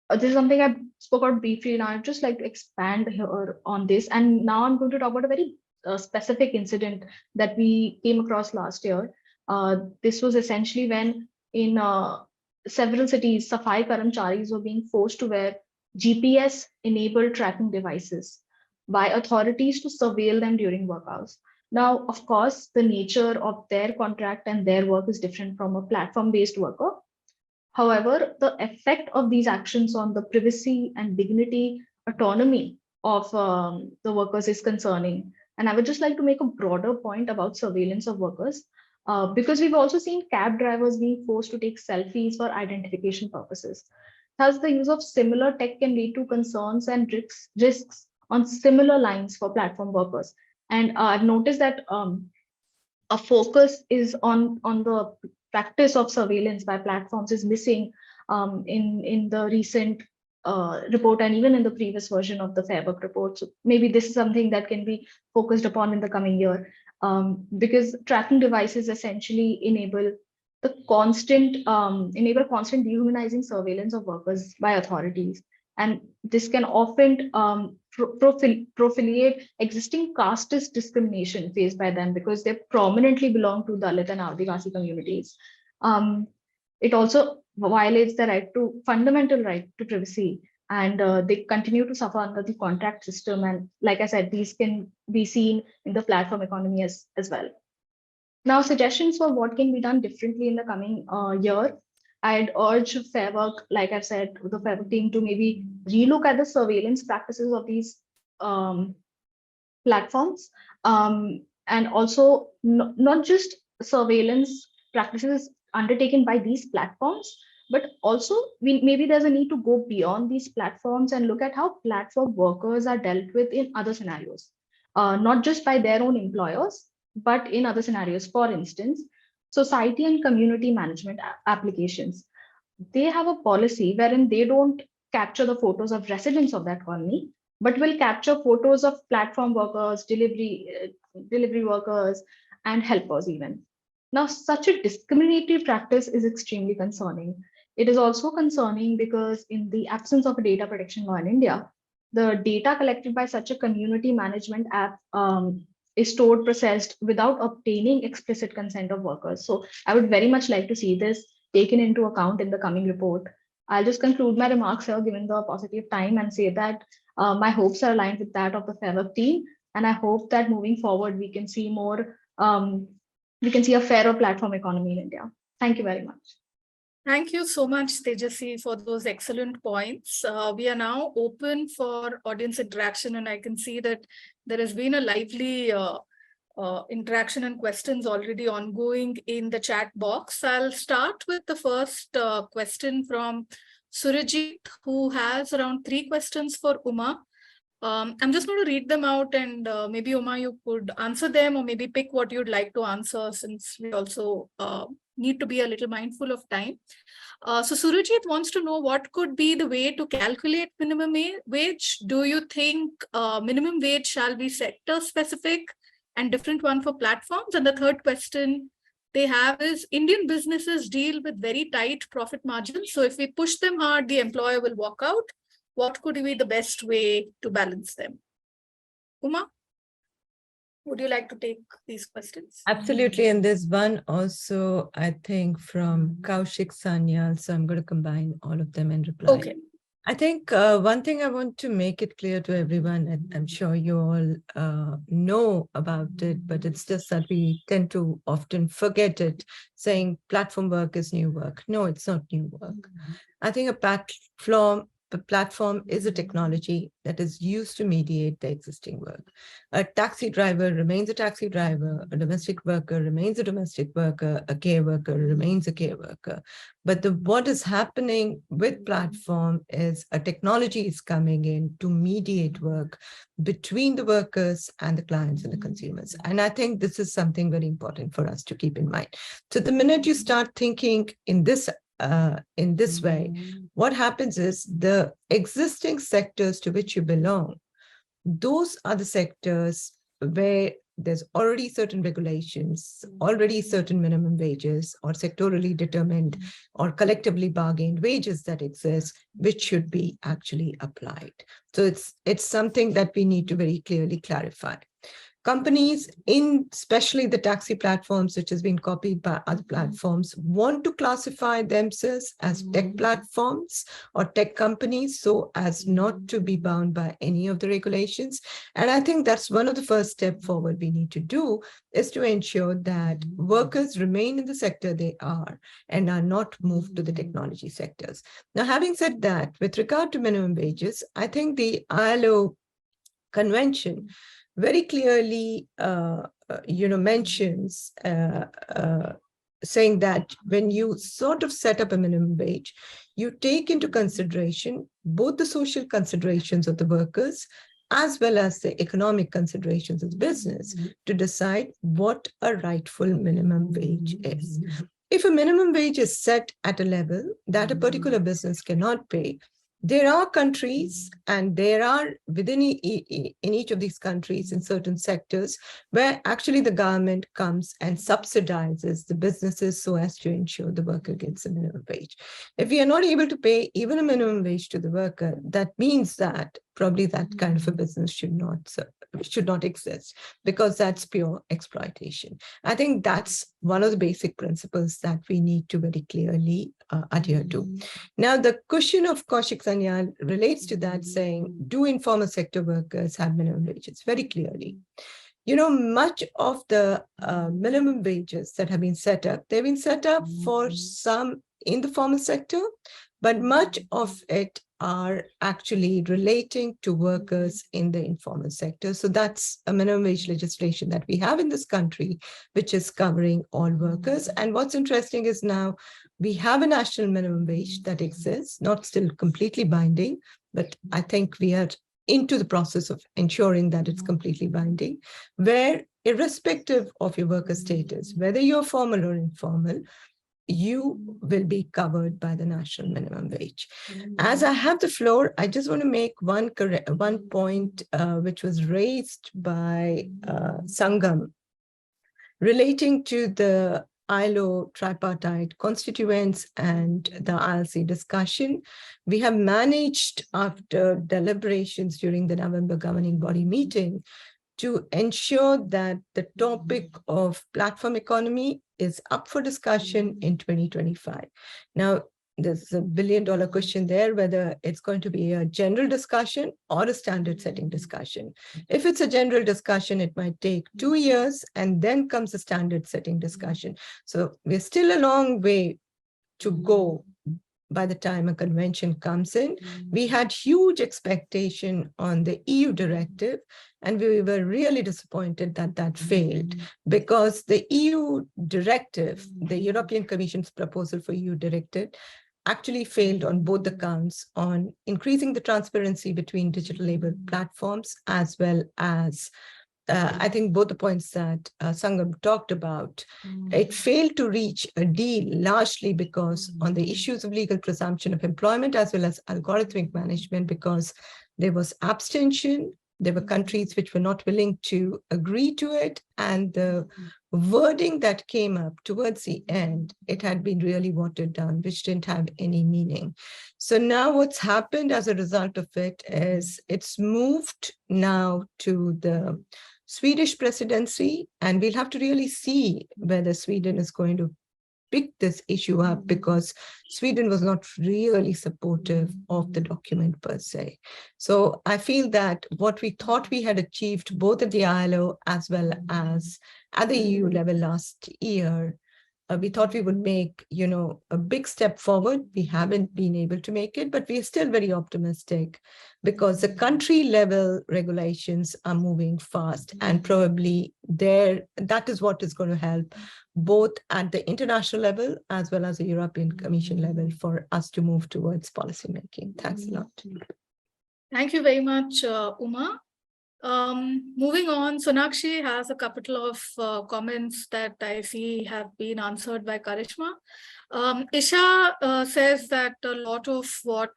this is something I spoke about briefly. Now, I'd just like to expand here on this. And now I'm going to talk about a very specific incident that we came across last year. This was essentially when in several cities, Safai Karamcharis were being forced to wear GPS-enabled tracking devices by authorities to surveil them during work hours. Now, of course, the nature of their contract and their work is different from a platform-based worker. However, the effect of these actions on the privacy and dignity, autonomy of the workers is concerning. And I would just like to make a broader point about surveillance of workers, because we've also seen cab drivers being forced to take selfies for identification purposes. Thus, the use of similar tech can lead to concerns and risks on similar lines for platform workers. And I've noticed that a focus is on the practice of surveillance by platforms is missing in the recent report and even in the previous version of the Fairwork report. So maybe this is something that can be focused upon in the coming year, because tracking devices essentially enable constant dehumanizing surveillance of workers by authorities. And this can often profiliate existing casteist discrimination faced by them because they prominently belong to Dalit and Adivasi communities. It also violates the fundamental right to privacy, and they continue to suffer under the contract system. And like I said, these can be seen in the platform economy as well. Now, suggestions for what can be done differently in the coming year. I'd urge Fairwork, like I've said, the Fairwork team to maybe relook at the surveillance practices of these platforms, and also not just surveillance practices undertaken by these platforms, but also maybe there's a need to go beyond these platforms and look at how platform workers are dealt with in other scenarios, not just by their own employers, but in other scenarios. For instance, society and community management applications, they have a policy wherein they don't capture the photos of residents of that colony, but will capture photos of platform workers, delivery workers, and helpers even. Now, such a discriminatory practice is extremely concerning. It is also concerning because in the absence of a data protection law in India, the data collected by such a community management app is stored, processed without obtaining explicit consent of workers. So I would very much like to see this taken into account in the coming report. I'll just conclude my remarks here, given the paucity of time, and say that my hopes are aligned with that of the Fairwork team. And I hope that moving forward, we can see more, we can see a fairer platform economy in India. Thank you very much. Thank you so much, Tejasvi, for those excellent points. We are now open for audience interaction, and I can see that there has been a lively interaction and questions already ongoing in the chat box. I'll start with the first question from Surajit, who has around 3 questions for Uma. I'm just going to read them out, and maybe Uma, you could answer them, or maybe pick what you'd like to answer, since we also need to be a little mindful of time. So Surajit wants to know what could be the way to calculate minimum wage. Do you think minimum wage shall be sector specific and different one for platforms? And the third question they have is, Indian businesses deal with very tight profit margins. So if we push them hard, the employer will walk out. What could be the best way to balance them? Uma, would you like to take these questions? Absolutely. And there's one also, I think, from Kaushik Sanyal. So I'm going to combine all of them and reply. Okay. I think one thing I want to make it clear to everyone, and I'm sure you all know about it, but it's just that we tend to often forget it, saying platform work is new work. No, it's not new work. I think a platform is a technology that is used to mediate the existing work. A taxi driver remains a taxi driver, a domestic worker remains a domestic worker, a care worker remains a care worker. But what is happening with platform is a technology is coming in to mediate work between the workers and the clients and the consumers. And I think this is something very important for us to keep in mind. So the minute you start thinking in this way, what happens is the existing sectors to which you belong, those are the sectors where there's already certain regulations, already certain minimum wages or sectorally determined or collectively bargained wages that exist, which should be actually applied. So it's something that we need to very clearly clarify. Companies, especially the taxi platforms, which has been copied by other platforms, want to classify themselves as tech platforms or tech companies so as not to be bound by any of the regulations. And I think that's one of the first steps forward we need to do, is to ensure that workers remain in the sector they are and are not moved to the technology sectors. Now, having said that, with regard to minimum wages, I think the ILO convention very clearly, mentions saying that when you sort of set up a minimum wage, you take into consideration both the social considerations of the workers as well as the economic considerations of the business to decide what a rightful minimum wage is. If a minimum wage is set at a level that a particular business cannot pay, there are countries, and there are within in each of these countries in certain sectors where actually the government comes and subsidizes the businesses so as to ensure the worker gets a minimum wage. If we are not able to pay even a minimum wage to the worker, that means that probably that kind of a business should not exist, because that's pure exploitation. I think that's one of the basic principles that we need to very clearly adhere to. Now, the question of Kaushik Sanyal relates to that, saying, do informal sector workers have minimum wages? Very clearly. Much of the minimum wages that have been set up, they've been set up for some in the formal sector, but much of it are actually relating to workers in the informal sector. So that's a minimum wage legislation that we have in this country, which is covering all workers. And what's interesting is now we have a national minimum wage that exists, not still completely binding, but I think we are into the process of ensuring that it's completely binding, where irrespective of your worker status, whether you're formal or informal, you will be covered by the national minimum wage. As I have the floor, I just want to make one point which was raised by Sangam relating to the ILO tripartite constituents and the ILC discussion. We have managed, after deliberations during the November governing body meeting, to ensure that the topic of platform economy is up for discussion in 2025. Now, there's a billion-dollar question there, whether it's going to be a general discussion or a standard-setting discussion. If it's a general discussion, it might take 2 years, and then comes a standard-setting discussion. So we're still a long way to go by the time a convention comes in. We had huge expectation on the EU directive, and we were really disappointed that that failed, because the EU directive, the European Commission's proposal for EU directive, actually failed on both the counts on increasing the transparency between digital labor platforms, as well as I think both the points that Sangam talked about. It failed to reach a deal largely because on the issues of legal presumption of employment as well as algorithmic management, because there was abstention. There were countries which were not willing to agree to it. And the wording that came up towards the end, it had been really watered down, which didn't have any meaning. So now what's happened as a result of it is it's moved now to the Swedish presidency, and we'll have to really see whether Sweden is going to pick this issue up, because Sweden was not really supportive of the document per se. So I feel that what we thought we had achieved both at the ILO as well as at the EU level last year, we thought we would make, a big step forward. We haven't been able to make it, but we are still very optimistic because the country level regulations are moving fast, and probably that is what is going to help both at the international level as well as the European Commission level for us to move towards policy making. Thanks a lot. Thank you very much, Uma. Moving on, Sonakshi has a couple of comments that I see have been answered by Karishma. Isha says that a lot of what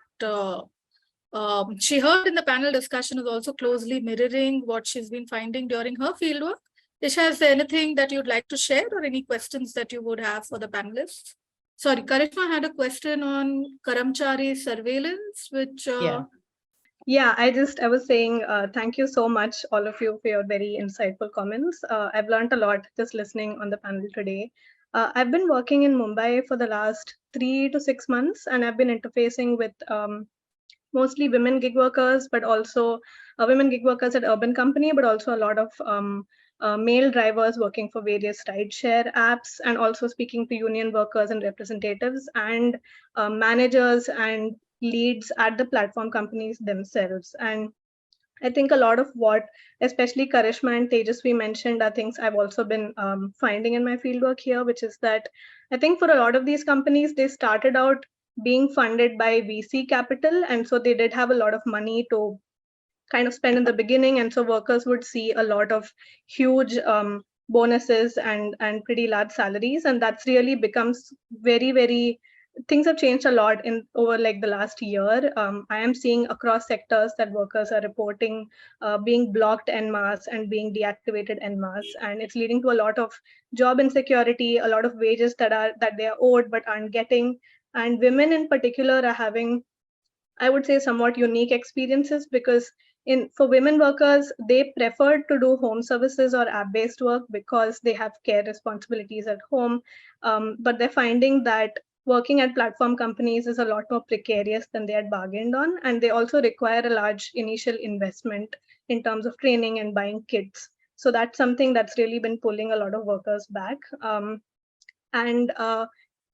she heard in the panel discussion is also closely mirroring what she's been finding during her fieldwork. Isha, is there anything that you'd like to share or any questions that you would have for the panelists? Sorry, Karishma had a question on Karamchari surveillance, which... Yeah, I was saying thank you so much, all of you, for your very insightful comments. I've learned a lot just listening on the panel today. I've been working in Mumbai for the last 3 to 6 months, and I've been interfacing with mostly women gig workers, but also women gig workers at urban company, but also a lot of male drivers working for various rideshare apps, and also speaking to union workers and representatives and managers and leads at the platform companies themselves. And I think a lot of what especially Karishma and Tejasvi mentioned are things I've also been finding in my fieldwork here, which is that I think for a lot of these companies, they started out being funded by VC capital. And so they did have a lot of money to kind of spend in the beginning. And so workers would see a lot of huge bonuses and pretty large salaries. And that's really becomes very, very, things have changed a lot over like the last year. I am seeing across sectors that workers are reporting being blocked en masse and being deactivated en masse. And it's leading to a lot of job insecurity, a lot of wages that they are owed but aren't getting. And women in particular are having, I would say, somewhat unique experiences, because for women workers, they prefer to do home services or app-based work because they have care responsibilities at home. But they're finding that working at platform companies is a lot more precarious than they had bargained on. And they also require a large initial investment in terms of training and buying kits. So that's something that's really been pulling a lot of workers back.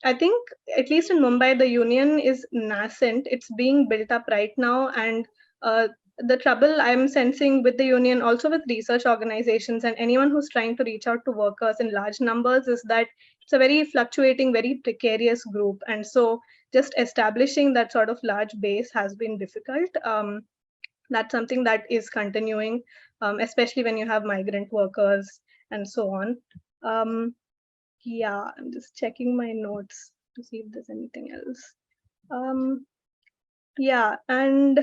I think, at least in Mumbai, the union is nascent. It's being built up right now. And the trouble I'm sensing with the union, also with research organizations and anyone who's trying to reach out to workers in large numbers, is that it's a very fluctuating, very precarious group. And so just establishing that sort of large base has been difficult. That's something that is continuing, especially when you have migrant workers and so on. Yeah, I'm just checking my notes to see if there's anything else. Yeah, and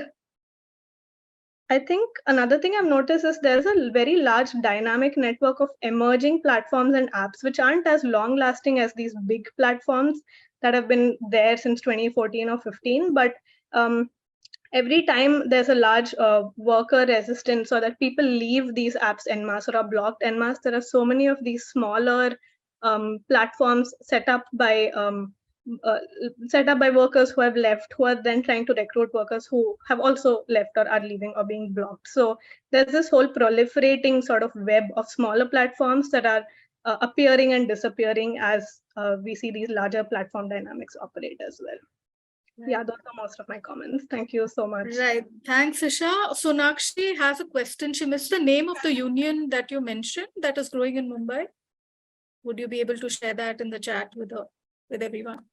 I think another thing I've noticed is there's a very large dynamic network of emerging platforms and apps, which aren't as long lasting as these big platforms that have been there since 2014 or 15. But every time there's a large worker resistance, so that people leave these apps en masse or are blocked en masse, there are so many of these smaller platforms set up by workers who have left, who are then trying to recruit workers who have also left or are leaving or being blocked. So there's this whole proliferating sort of web of smaller platforms that are appearing and disappearing as we see these larger platform dynamics operate as well. Right. Yeah, those are most of my comments. Thank you so much. Right. Thanks, Isha. Sonakshi has a question. She missed the name of the union that you mentioned that is growing in Mumbai. Would you be able to share that in the chat with everyone?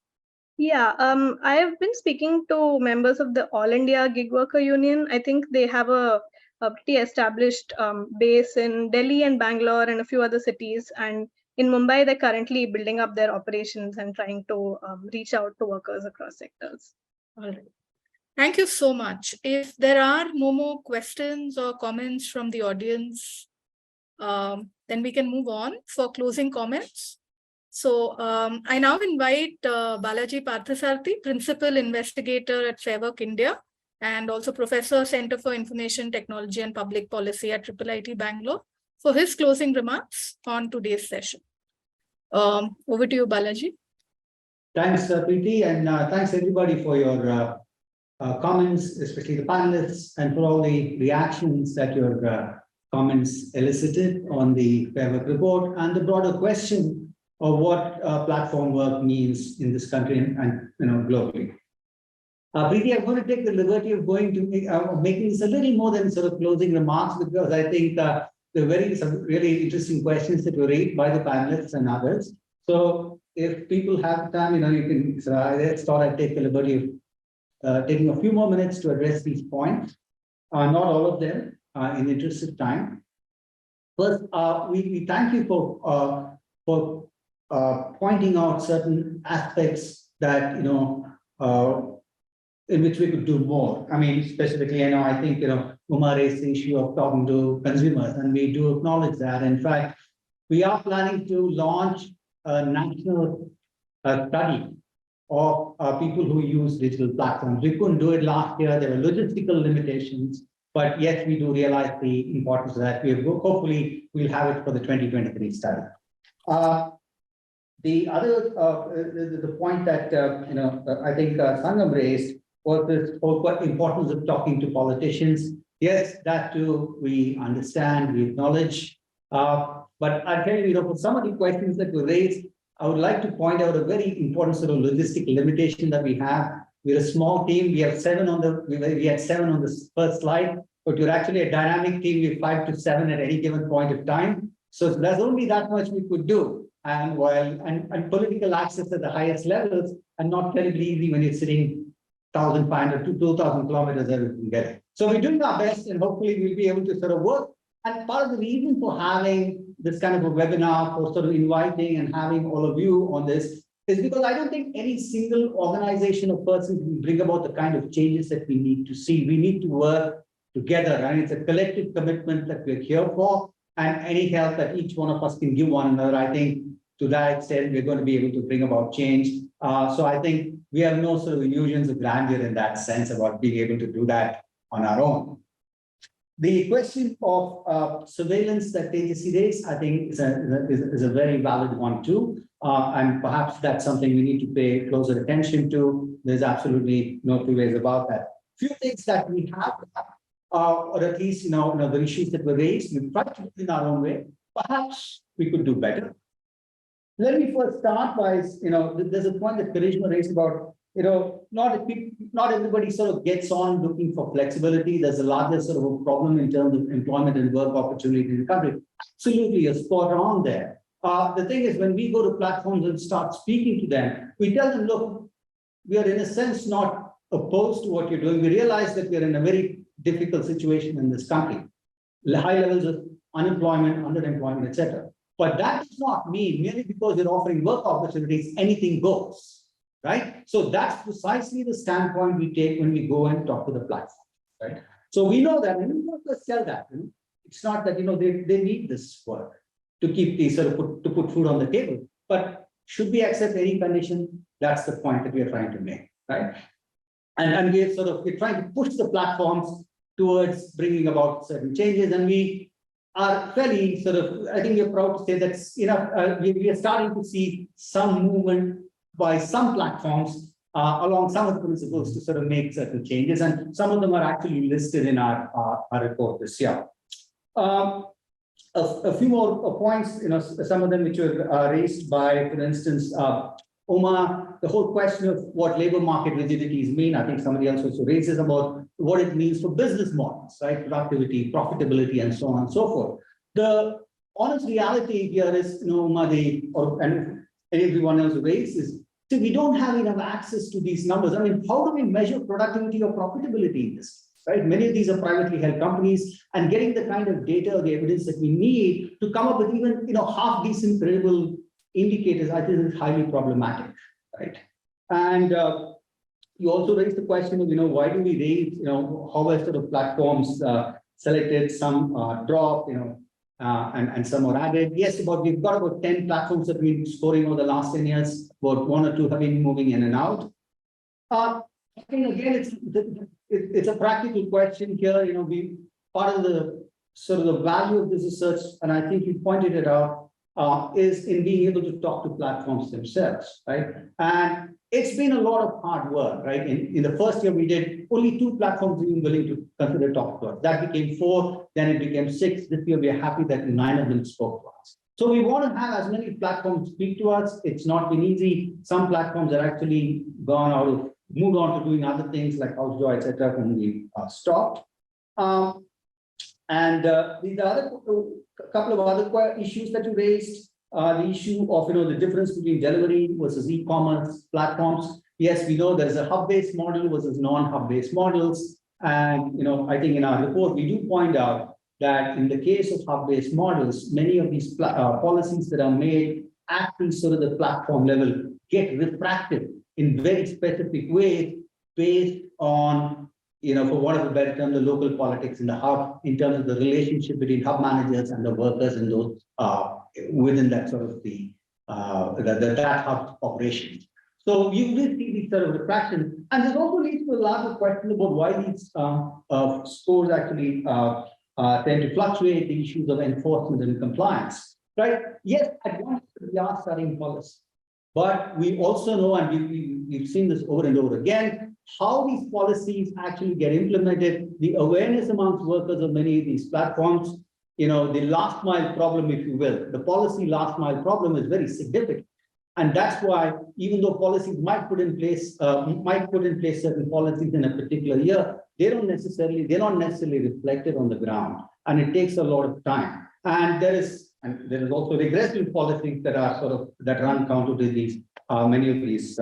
Yeah, I have been speaking to members of the All India Gig Worker Union. I think they have a pretty established base in Delhi and Bangalore and a few other cities. And in Mumbai, they're currently building up their operations and trying to reach out to workers across sectors. All right. Thank you so much. If there are no more questions or comments from the audience, then we can move on for closing comments. So I now invite Balaji Parthasarathy, Principal Investigator at Fairwork India, and also Professor, Center for Information Technology and Public Policy at IIIT Bangalore, for his closing remarks on today's session. Over to you, Balaji. Thanks, Preeti, and thanks everybody for your comments, especially the panelists, and for all the reactions that your comments elicited on the Fairwork report and the broader question of what platform work means in this country and globally. Preeti, I'm going to take the liberty of going to making this a little more than sort of closing remarks, because I think there are some really interesting questions that were raised by the panelists and others. So if people have time, you can. So I thought I'd take the liberty of taking a few more minutes to address these points. Not all of them, in the interest of time. First, we thank you for pointing out certain aspects that in which we could do more. I mean, specifically, I think Uma raised the issue of talking to consumers, and we do acknowledge that. In fact, we are planning to launch a national study of people who use digital platforms. We couldn't do it last year. There were logistical limitations, but yes, we do realize the importance of that. Hopefully, we'll have it for the 2023 study. The other, the point that I think Sangam raised was this whole importance of talking to politicians. Yes, that too we understand, we acknowledge. But I'll tell you, for some of the questions that were raised, I would like to point out a very important sort of logistic limitation that we have. We're a small team. We have we had 7 on the first slide, but we're actually a dynamic team. We're 5 to 7 at any given point of time. So there's only that much we could do. And political access at the highest levels and not terribly easy when you're sitting 1,500 to 2,000 kilometers away from there. So we're doing our best, and hopefully we'll be able to sort of work. And part of the reason for having this kind of a webinar, for sort of inviting and having all of you on this, is because I don't think any single organization or person can bring about the kind of changes that we need to see. We need to work together, and it's a collective commitment that we're here for. And any help that each one of us can give one another, I think to that extent, we're going to be able to bring about change. So I think we have no sort of illusions of grandeur in that sense about being able to do that on our own. The question of surveillance that Tejasvi raised, I think is a very valid one too. And perhaps that's something we need to pay closer attention to. There's absolutely no two ways about that. Few things that we have, or at least the issues that were raised, we tried to do it in our own way. Perhaps we could do better. Let me first start by, there's a point that Karishma raised about, not everybody sort of gets on looking for flexibility. There's a larger sort of a problem in terms of employment and work opportunity in the country. Absolutely, you're spot on there. The thing is, when we go to platforms and start speaking to them, we tell them, look, we are in a sense not opposed to what you're doing. We realize that we're in a very difficult situation in this country. High levels of unemployment, underemployment, etc. But that does not mean merely because you're offering work opportunities, anything goes, right? So that's precisely the standpoint we take when we go and talk to the platform, right? So we know that, and we want to sell that. It's not that they need this work to keep the sort of to put food on the table. But should we accept any condition? That's the point that we are trying to make, right? And we're trying to push the platforms towards bringing about certain changes, and we are fairly I think we're proud to say that we are starting to see some movement by some platforms along some of the principles to sort of make certain changes, and some of them are actually listed in our report this year. A few more points, some of them which were raised by, for instance, Uma, the whole question of what labor market rigidities mean. I think somebody else also raises about what it means for business models, right? Productivity, profitability, and so on and so forth. The honest reality here is, Uma, and everyone else raises, So we don't have enough access to these numbers. I mean, how do we measure productivity or profitability in this? Right? Many of these are privately held companies, and getting the kind of data or the evidence that we need to come up with even half decent credible indicators, I think is highly problematic, right? And you also raised the question of why do we rate how are sort of platforms selected, some dropped, and some are added. Yes, we've got about 10 platforms that we've been scoring over the last 10 years. About 1 or 2 have been moving in and out. I think again, it's a practical question here. We part of the sort of the value of this research, and I think you pointed it out, is in being able to talk to platforms themselves, right? And it's been a lot of hard work, right? In the first year, we did only 2 platforms we were willing to consider talk to us. That became 4, then it became 6. This year, we are happy that 9 of them spoke to us. So we want to have as many platforms speak to us. It's not been easy. Some platforms are actually moved on to doing other things like HouseJoy, etc., when we stopped. And the other couple of other issues that you raised, the issue of the difference between delivery versus e-commerce platforms. Yes, we know there is a hub-based model versus non-hub-based models, and I think in our report we do point out that in the case of hub-based models, many of these policies that are made at the sort of the platform level get refracted in very specific ways based on, for want of a better term, the local politics in the hub, in terms of the relationship between hub managers and the workers and those within that sort of that hub operation. So you will see these sort of refractions, and this also leads to a larger question about why these scores actually tend to fluctuate, the issues of enforcement and compliance, right? Yes, at once we are studying policy, but we also know, and we've seen this over and over again, how these policies actually get implemented, the awareness amongst workers of many of these platforms, the last mile problem, if you will, the policy last mile problem is very significant. And that's why, even though policies might put in place certain policies in a particular year, they're not necessarily reflected on the ground, and it takes a lot of time. And there is also regressive policies that are that run counter to these many of these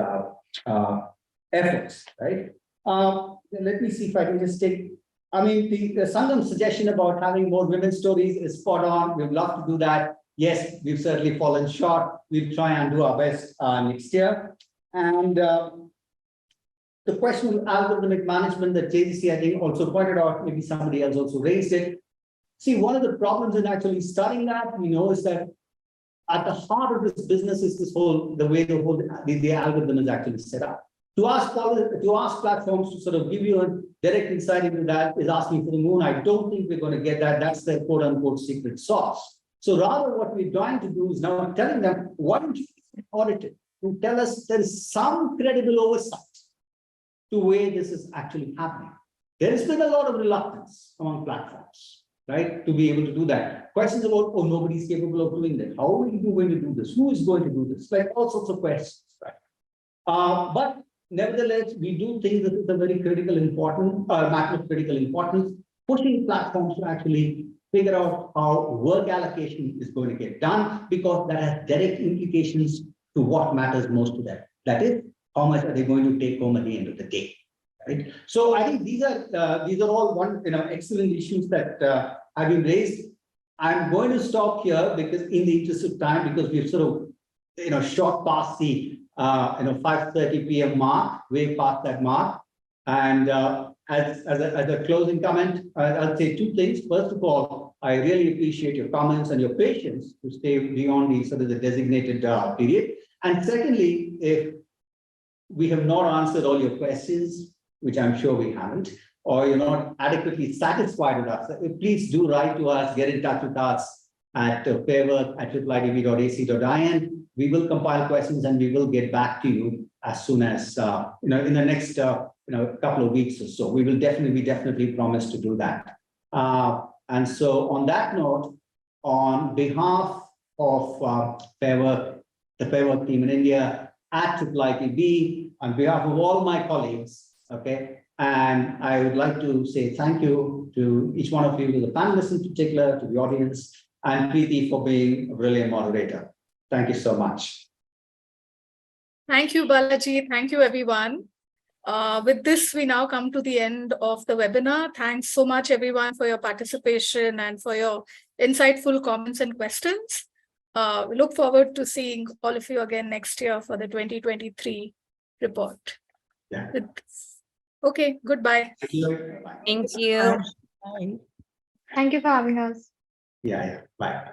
efforts, right? Let me see if I can just take. I mean, the Sangam's suggestion about having more women's stories is spot on. We'd love to do that. Yes, we've certainly fallen short. We'll try and do our best next year. And the question of algorithmic management that JDC, I think, also pointed out, maybe somebody else also raised it. See, one of the problems in actually studying that, we know, is that at the heart of this business is the way the algorithm is actually set up. To ask platforms to sort of give you a direct insight into that is asking for the moon. I don't think we're going to get that. That's their quote unquote secret sauce. So rather, what we're trying to do is now telling them, why don't you audit it to tell us there is some credible oversight to where this is actually happening. There has been a lot of reluctance among platforms, right, to be able to do that. Questions about, oh, nobody's capable of doing that. How are you going to do this? Who is going to do this? Like all sorts of questions, right? But nevertheless, we do think that it's a very matter of critical importance, pushing platforms to actually figure out how work allocation is going to get done, because that has direct implications to what matters most to them. That is, how much are they going to take home at the end of the day, right? So I think these are all excellent issues that have been raised. I'm going to stop here because, in the interest of time, because we've sort of shot past the 5:30 p.m. mark, way past that mark. And as a closing comment, I'll say 2 things. First of all, I really appreciate your comments and your patience to stay beyond the designated period. And secondly, if we have not answered all your questions, which I'm sure we haven't, or you're not adequately satisfied with us, please do write to us, get in touch with us at fairwork@iitb.ac.in. We will compile questions and we will get back to you as soon as in the next couple of weeks or so. We will definitely promise to do that. And so, on that note, on behalf of Fairwork, the Fairwork team in India, at IIITB, on behalf of all my colleagues, okay, and I would like to say thank you to each one of you, to the panelists in particular, to the audience, and Preeti for being a brilliant moderator. Thank you so much. Thank you, Balaji. Thank you, everyone. With this, we now come to the end of the webinar. Thanks so much, everyone, for your participation and for your insightful comments and questions. We look forward to seeing all of you again next year for the 2023 report. Yeah. Okay, goodbye. Thank you. Thank you. Bye. Thank you for having us. Yeah. Bye.